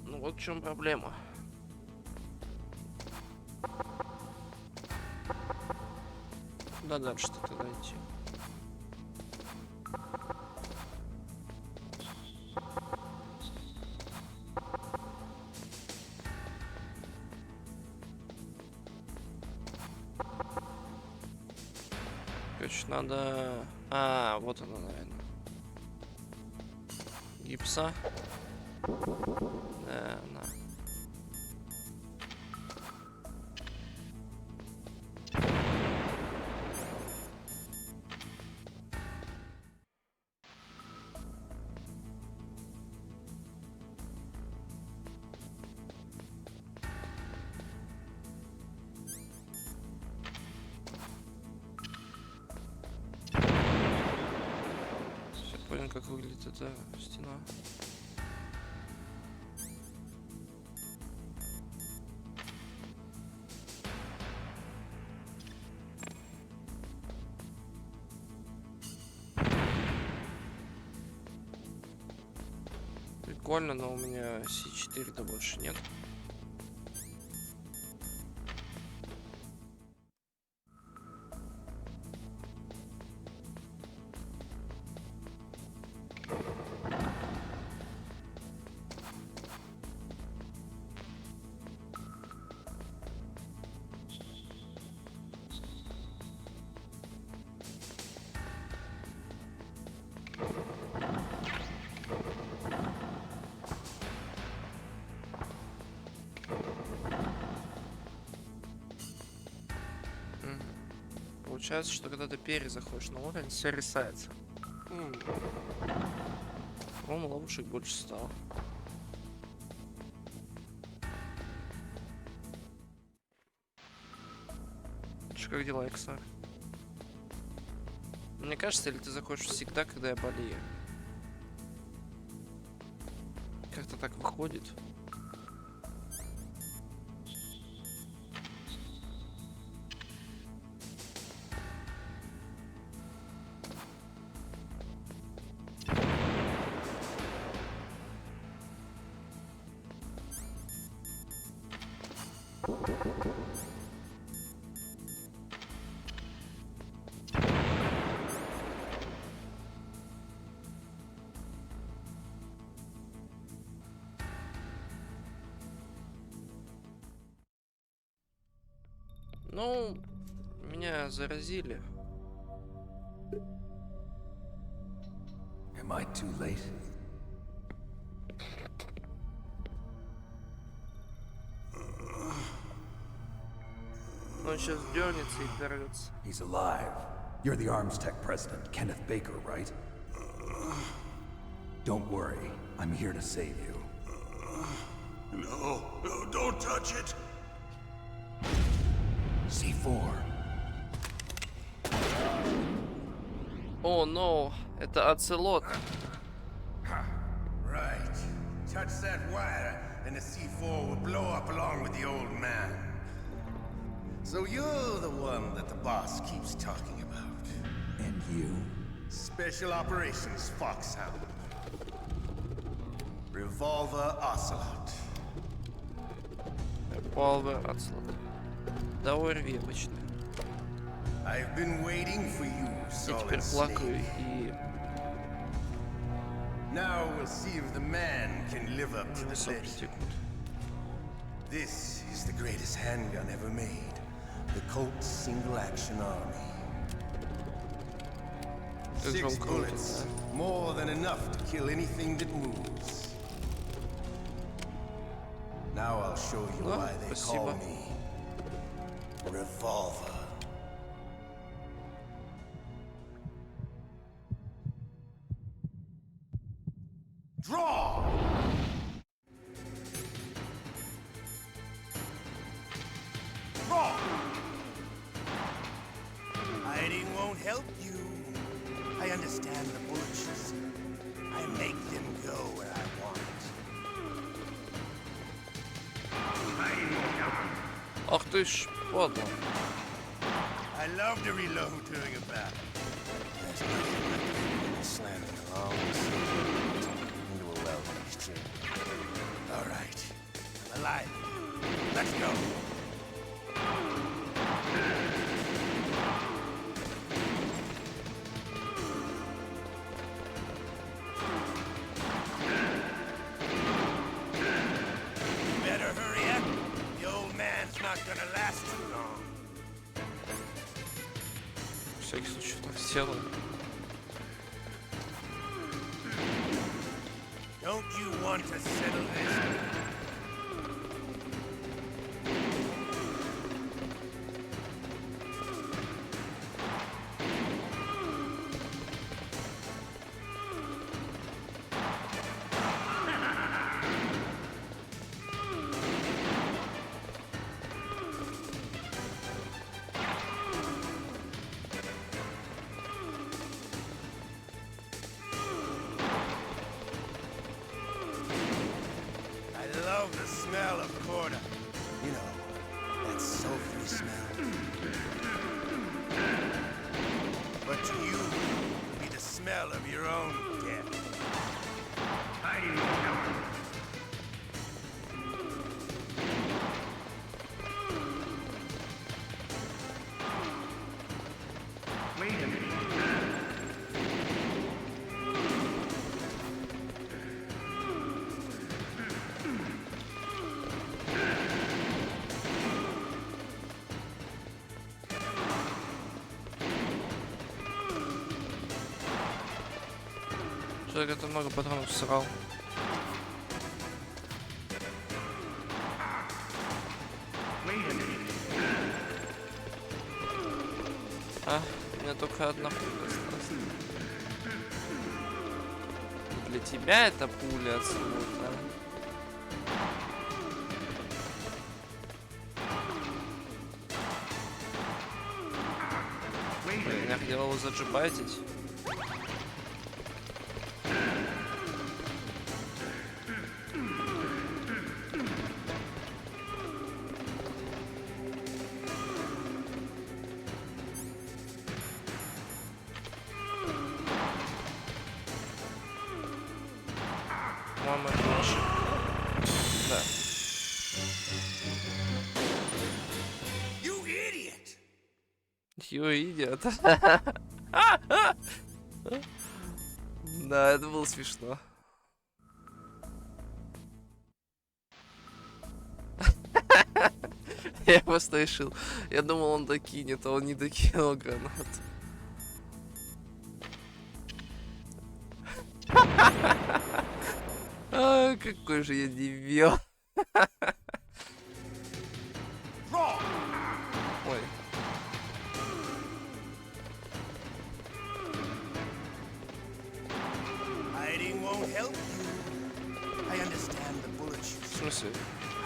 Ну вот в чем проблема. Куда дальше-то тогда идти? Короче, надо... А, вот она, наверное. Гипса. Да, на. Понял, как выглядит эта стена. Прикольно, но у меня C4-то больше нет. Получается, что когда ты перезаходишь на уровень, все рисается. По-моему, ловушек больше стало. Че, как дела, Эксар? Мне кажется, или ты заходишь всегда, когда я болею? Как-то так выходит. Ну, меня заразили. Am I too late? Он сейчас дернется и дорвется. He's alive. You're the Arms Tech president, Kenneth Baker, right? Don't worry. I'm here to save you. No, don't touch it! C4. О, но это оцелот. Right. Touch that wire, and the C4 will blow up along with the old man. So you're the one that the boss keeps talking about. And you? Special Operations Foxhound. Revolver Ocelot. Revolver Ocelot. Довольно вепочно. I've been waiting for you, Я теперь Solid плакаю Snake. и... Now we'll see if the man can live up to the сопли legend. текут. This is the greatest handgun ever made. The Colt Single Action Army. Как же 6 он круто, bullets, да? more than enough to kill anything that moves. Now I'll show you Да, why they спасибо. call me Revolver. Draw! Draw! Hiding won't help you. I understand the bullets. I make them go where I want. Ах ты ж, ладно. I love to reload during a battle. There's nothing like the feeling of slamming the wrong into a well-greased chair. All right, I'm alive. Let's go. Better hurry up. The old man's not gonna last too long. В всякий случай так сделаю. Don't you want to settle this? I love the smell of Corda. You know, that sulfury smell. But to you, it'll be the smell of your own death. Wait a minute. Человек это много патронов срал. А, у меня только одна пуля осталась. Для тебя это пуля отсюда, да? Блин, я хотел его заджибайтить. Мама, это наша. Да. You idiot! You idiot. Да, это было смешно. Я просто решил. Я думал, он докинет, а он не докинул гранат. А, какой же я дебил. Ой. Hiding won't help you. I understand the bullet В shoot. смысле?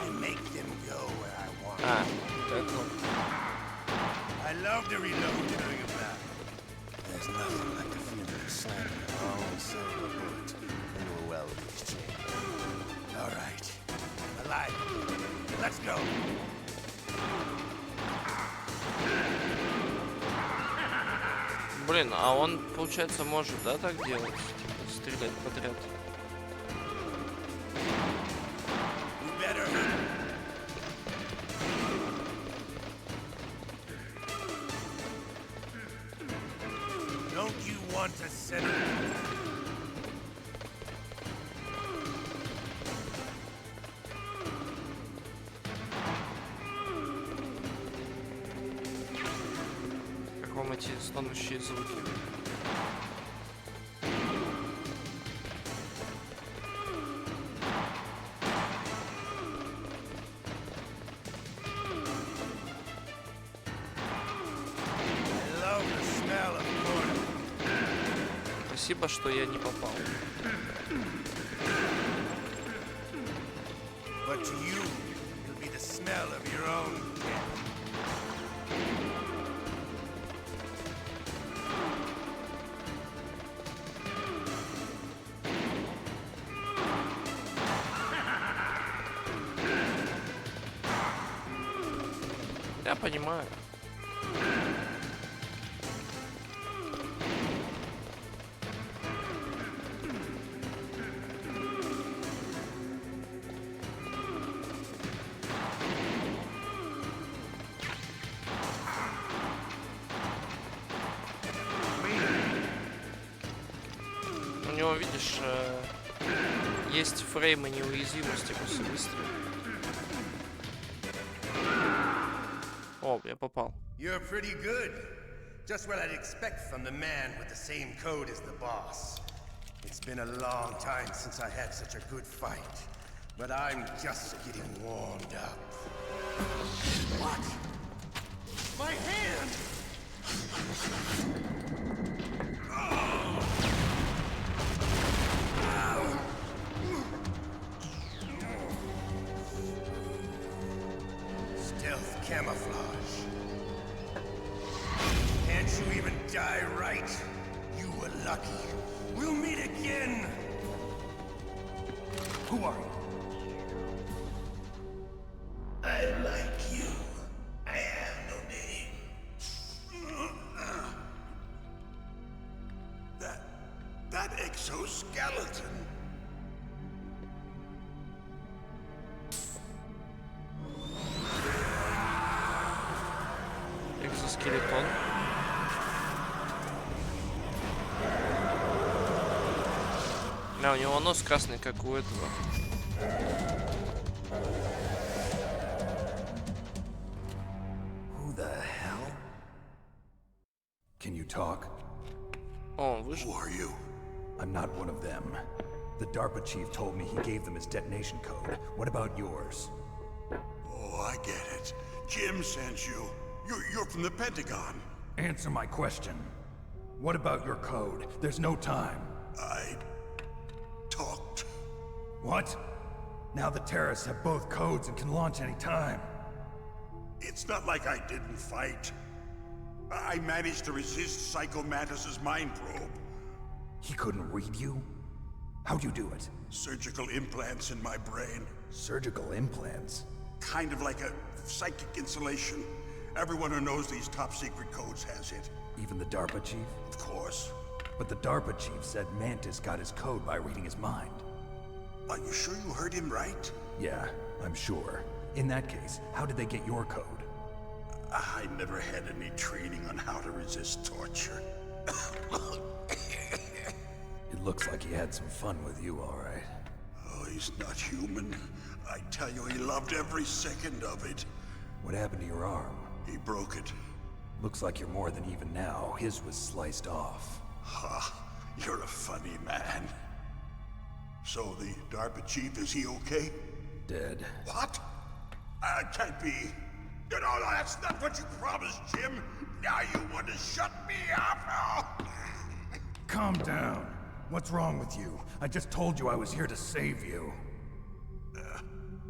I make them go where I want. А, это... I love to reload during a battle. There's nothing like the feeling of slamming a long silver bullet into a welding chamber. All right, alive. Let's go. Блин, а он, получается, может, да, так делать? Типа, стрелять подряд. You better. Don't you want to settle? Как вам эти стонущие звуки? I love the smell of corn. Спасибо, что я не попал. But to you, it'll be the smell of your own death. Я понимаю. У него, видишь, есть фреймы неуязвимости после выстрела. О, я попал. You're pretty good. Just what I'd expect from the man with the same code as the boss. It's been a long time since I had such a good fight, but I'm just getting warmed up. What? My hand! Stealth camouflage. Can't you even die right? You were lucky. We'll meet again! Who are you? I like you. I have no name. That exoskeleton. Экзоскелетон. Да, у него нос красный, как у этого. Who the hell? Can you talk? О, он выжил. Who are you? I'm not one of them. The DARPA chief told me he gave them his detonation code. What about yours? Oh, I get it. Jim sent you. You're from the Pentagon. Answer my question. What about your code? There's no time. I talked. What? Now the terrorists have both codes and can launch any time. It's not like I didn't fight. I managed to resist Psycho Mantis's mind probe. He couldn't read you? How'd you do it? Surgical implants in my brain. Surgical implants? Kind of like a psychic insulation. Everyone who knows these top secret codes has it. Even the DARPA chief? Of course. But the DARPA chief said Mantis got his code by reading his mind. Are you sure you heard him right? Yeah, I'm sure. In that case, how did they get your code? I never had any training on how to resist torture. It looks like he had some fun with you, all right. Oh, he's not human. I tell you, he loved every second of it. What happened to your arm? He broke it. Looks like you're more than even now. His was sliced off. Ha, you're a funny man. So the DARPA chief, is he okay? Dead. What? Can't be. No, that's not what you promised, Jim. Now you want to shut me up? Calm down. What's wrong with you? I just told you I was here to save you.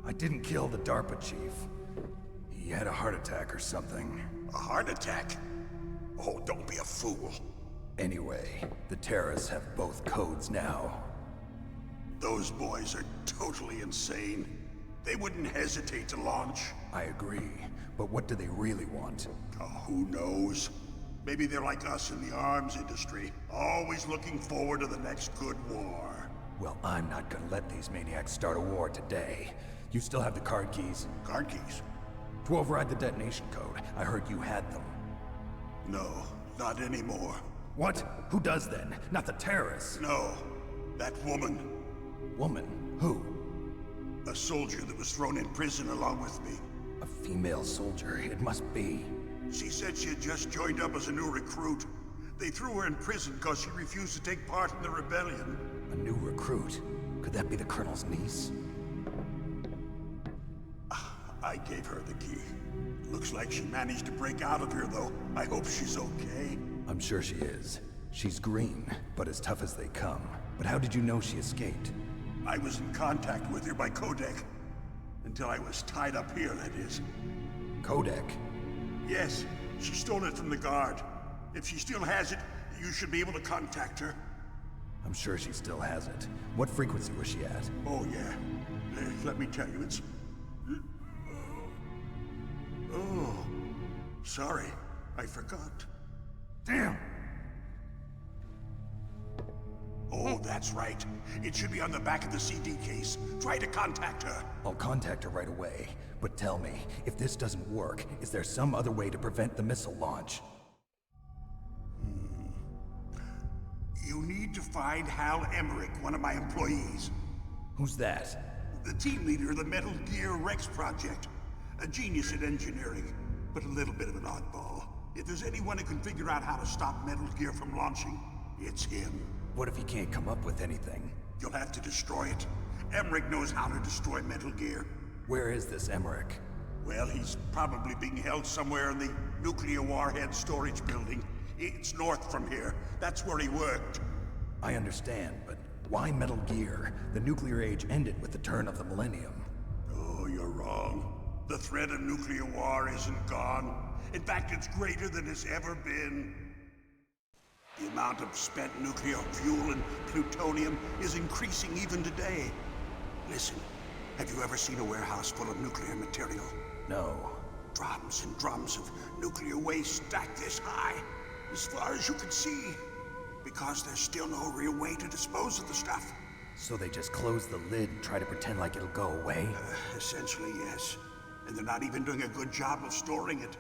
I didn't kill the DARPA chief. He had a heart attack or something. A heart attack? Oh, don't be a fool. Anyway, the terrorists have both codes now. Those boys are totally insane. They wouldn't hesitate to launch. I agree, but what do they really want? Oh, who knows? Maybe they're like us in the arms industry, always looking forward to the next good war. Well, I'm not gonna let these maniacs start a war today. You still have the card keys? Card keys? To override the detonation code. I heard you had them. No, not anymore. What? Who does then? Not the terrorists? No, that woman. Woman? Who? A soldier that was thrown in prison along with me. A female soldier, it must be. She said she had just joined up as a new recruit. They threw her in prison because she refused to take part in the rebellion. A new recruit? Could that be the Colonel's niece? I gave her the key. Looks like she managed to break out of here, though. I hope she's okay. I'm sure she is. She's green, but as tough as they come. But how did you know she escaped? I was in contact with her by codec. Until I was tied up here, that is. Codec? Yes, she stole it from the guard. If she still has it, you should be able to contact her. I'm sure she still has it. What frequency was she at? Oh, yeah. Let me tell you, it's... Oh, sorry. I forgot. Damn! Oh, that's right. It should be on the back of the CD case. Try to contact her. I'll contact her right away. But tell me, if this doesn't work, is there some other way to prevent the missile launch? You need to find Hal Emmerich, one of my employees. Who's that? The team leader of the Metal Gear Rex project. A genius at engineering, but a little bit of an oddball. If there's anyone who can figure out how to stop Metal Gear from launching, it's him. What if he can't come up with anything? You'll have to destroy it. Emmerich knows how to destroy Metal Gear. Where is this Emmerich? Well, he's probably being held somewhere in the nuclear warhead storage building. It's north from here. That's where he worked. I understand, but why Metal Gear? The nuclear age ended with the turn of the millennium. Oh, you're wrong. The threat of nuclear war isn't gone. In fact, it's greater than it's ever been. The amount of spent nuclear fuel and plutonium is increasing even today. Listen, have you ever seen a warehouse full of nuclear material? No. Drums and drums of nuclear waste stacked this high, as far as you can see. Because there's still no real way to dispose of the stuff. So they just close the lid and try to pretend like it'll go away? Essentially, yes. And they're not even doing a good job of storing it.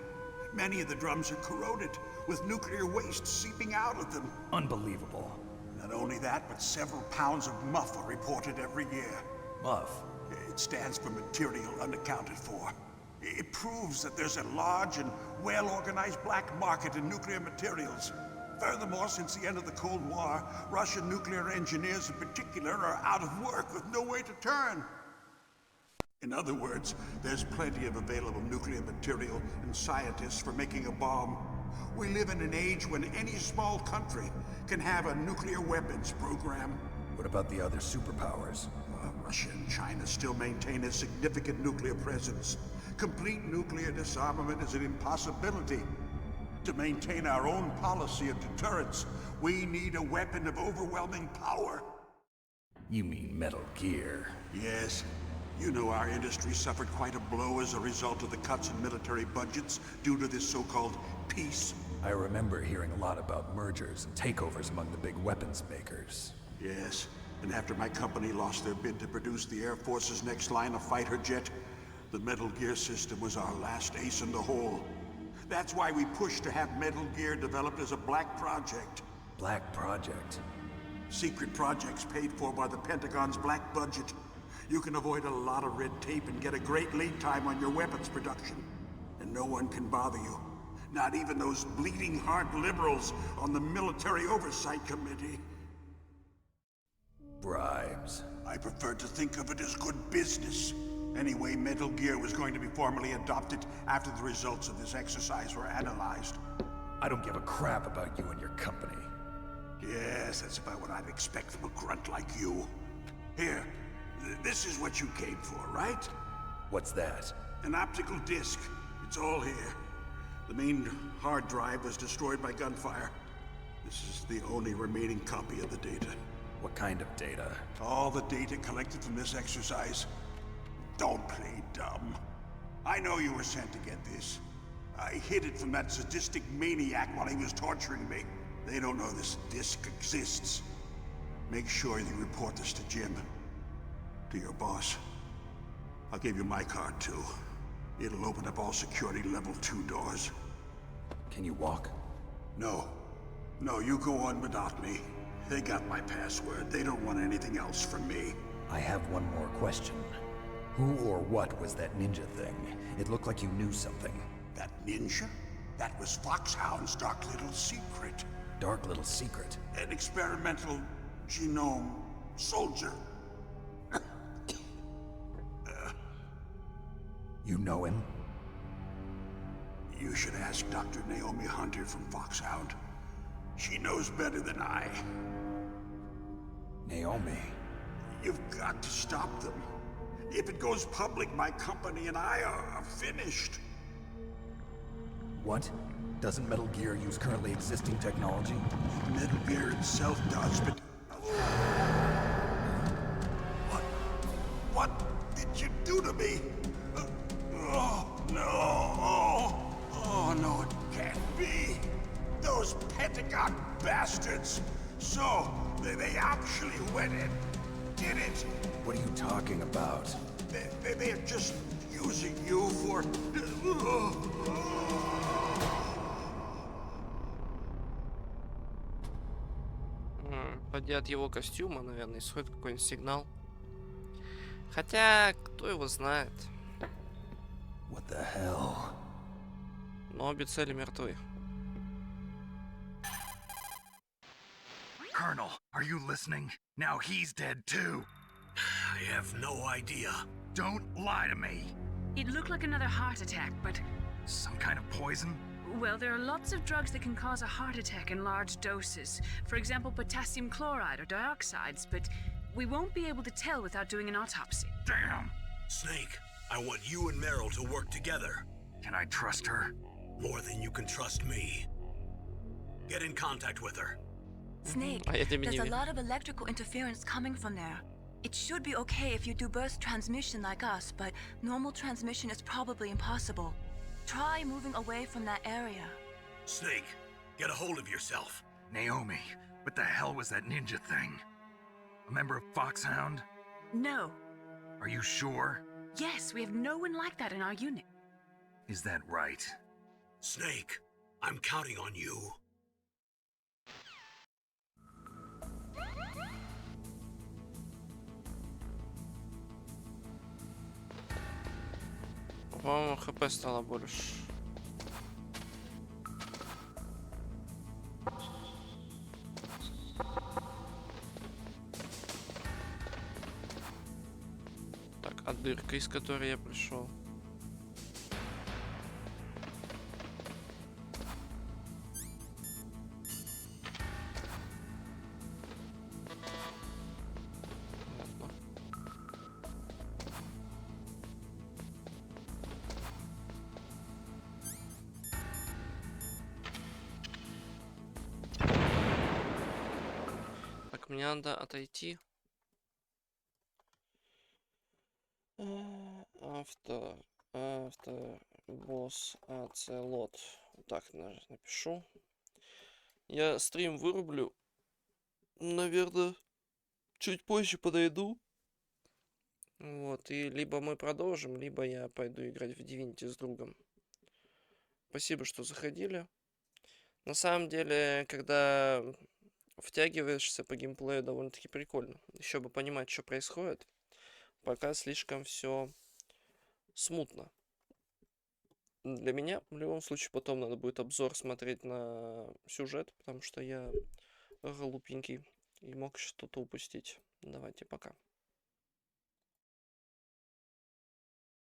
Many of the drums are corroded, with nuclear waste seeping out of them. Unbelievable. Not only that, but several pounds of MUF are reported every year. MUF? It stands for material unaccounted for. It proves that there's a large and well-organized black market in nuclear materials. Furthermore, since the end of the Cold War, Russian nuclear engineers in particular are out of work with no way to turn. In other words, there's plenty of available nuclear material and scientists for making a bomb. We live in an age when any small country can have a nuclear weapons program. What about the other superpowers? Russia and China still maintain a significant nuclear presence. Complete nuclear disarmament is an impossibility. To maintain our own policy of deterrence, we need a weapon of overwhelming power. You mean Metal Gear? Yes. You know our industry suffered quite a blow as a result of the cuts in military budgets due to this so-called peace. I remember hearing a lot about mergers and takeovers among the big weapons makers. Yes, and after my company lost their bid to produce the Air Force's next line of fighter jet, the Metal Gear system was our last ace in the hole. That's why we pushed to have Metal Gear developed as a black project. Black project? Secret projects paid for by the Pentagon's black budget. You can avoid a lot of red tape and get a great lead time on your weapons production. And no one can bother you. Not even those bleeding heart liberals on the Military Oversight Committee. Bribes. I prefer to think of it as good business. Anyway, Metal Gear was going to be formally adopted after the results of this exercise were analyzed. I don't give a crap about you and your company. Yes, that's about what I'd expect from a grunt like you. Here, this is what you came for, right? What's that? An optical disc. It's all here. The main hard drive was destroyed by gunfire. This is the only remaining copy of the data. What kind of data? All the data collected from this exercise. Don't play dumb. I know you were sent to get this. I hid it from that sadistic maniac while he was torturing me. They don't know this disc exists. Make sure you report this to Jim. To your boss. I'll give you my card too. It'll open up all security level 2 doors. Can you walk? No. No, you go on without me. They got my password. They don't want anything else from me. I have one more question. Who or what was that ninja thing? It looked like you knew something. That ninja? That was Foxhound's dark little secret. Dark little secret? An experimental genome soldier. You know him? You should ask Dr. Naomi Hunter from Foxhound. She knows better than I. Naomi? You've got to stop them. If it goes public, my company and I are finished. What? Doesn't Metal Gear use currently existing technology? Metal Gear itself does, but... What did you do to me? Oh, no. Oh, no, it can't be. Those Pentagon bastards. So, they actually went and did it. What are you talking about? They're just using you for... Поди от его костюма, наверное, исходит какой-нибудь сигнал. Хотя, кто его знает. What the hell? Но обе цели мертвы. Colonel, are you listening? Now he's dead too. I have no idea. Don't lie to me. It looked like another heart attack, but... Some kind of poison? Well, there are lots of drugs that can cause a heart attack in large doses. For example, potassium chloride or dioxides, but we won't be able to tell without doing an autopsy. Damn! Snake, I want you and Meryl to work together. Can I trust her? More than you can trust me. Get in contact with her. Snake, there's a lot of electrical interference coming from there. It should be okay if you do burst transmission like us, but normal transmission is probably impossible. Try moving away from that area. Snake, get a hold of yourself. Naomi, what the hell was that ninja thing? A member of Foxhound? No. Are you sure? Yes, we have no one like that in our unit. Is that right? Snake, I'm counting on you. По-моему, ХП стало больше. Так, а дырка, из которой я пришел? Так, мне надо отойти. Авто, босс, оцелот. Так, напишу. Я стрим вырублю. Наверное, чуть позже подойду. Вот, и либо мы продолжим, либо я пойду играть в Divinity с другом. Спасибо, что заходили. На самом деле, когда втягиваешься по геймплею, довольно-таки прикольно. Еще бы понимать, что происходит. Пока слишком все смутно. Для меня, в любом случае, потом надо будет обзор смотреть на сюжет, потому что я глупенький и мог что-то упустить. Давайте, пока.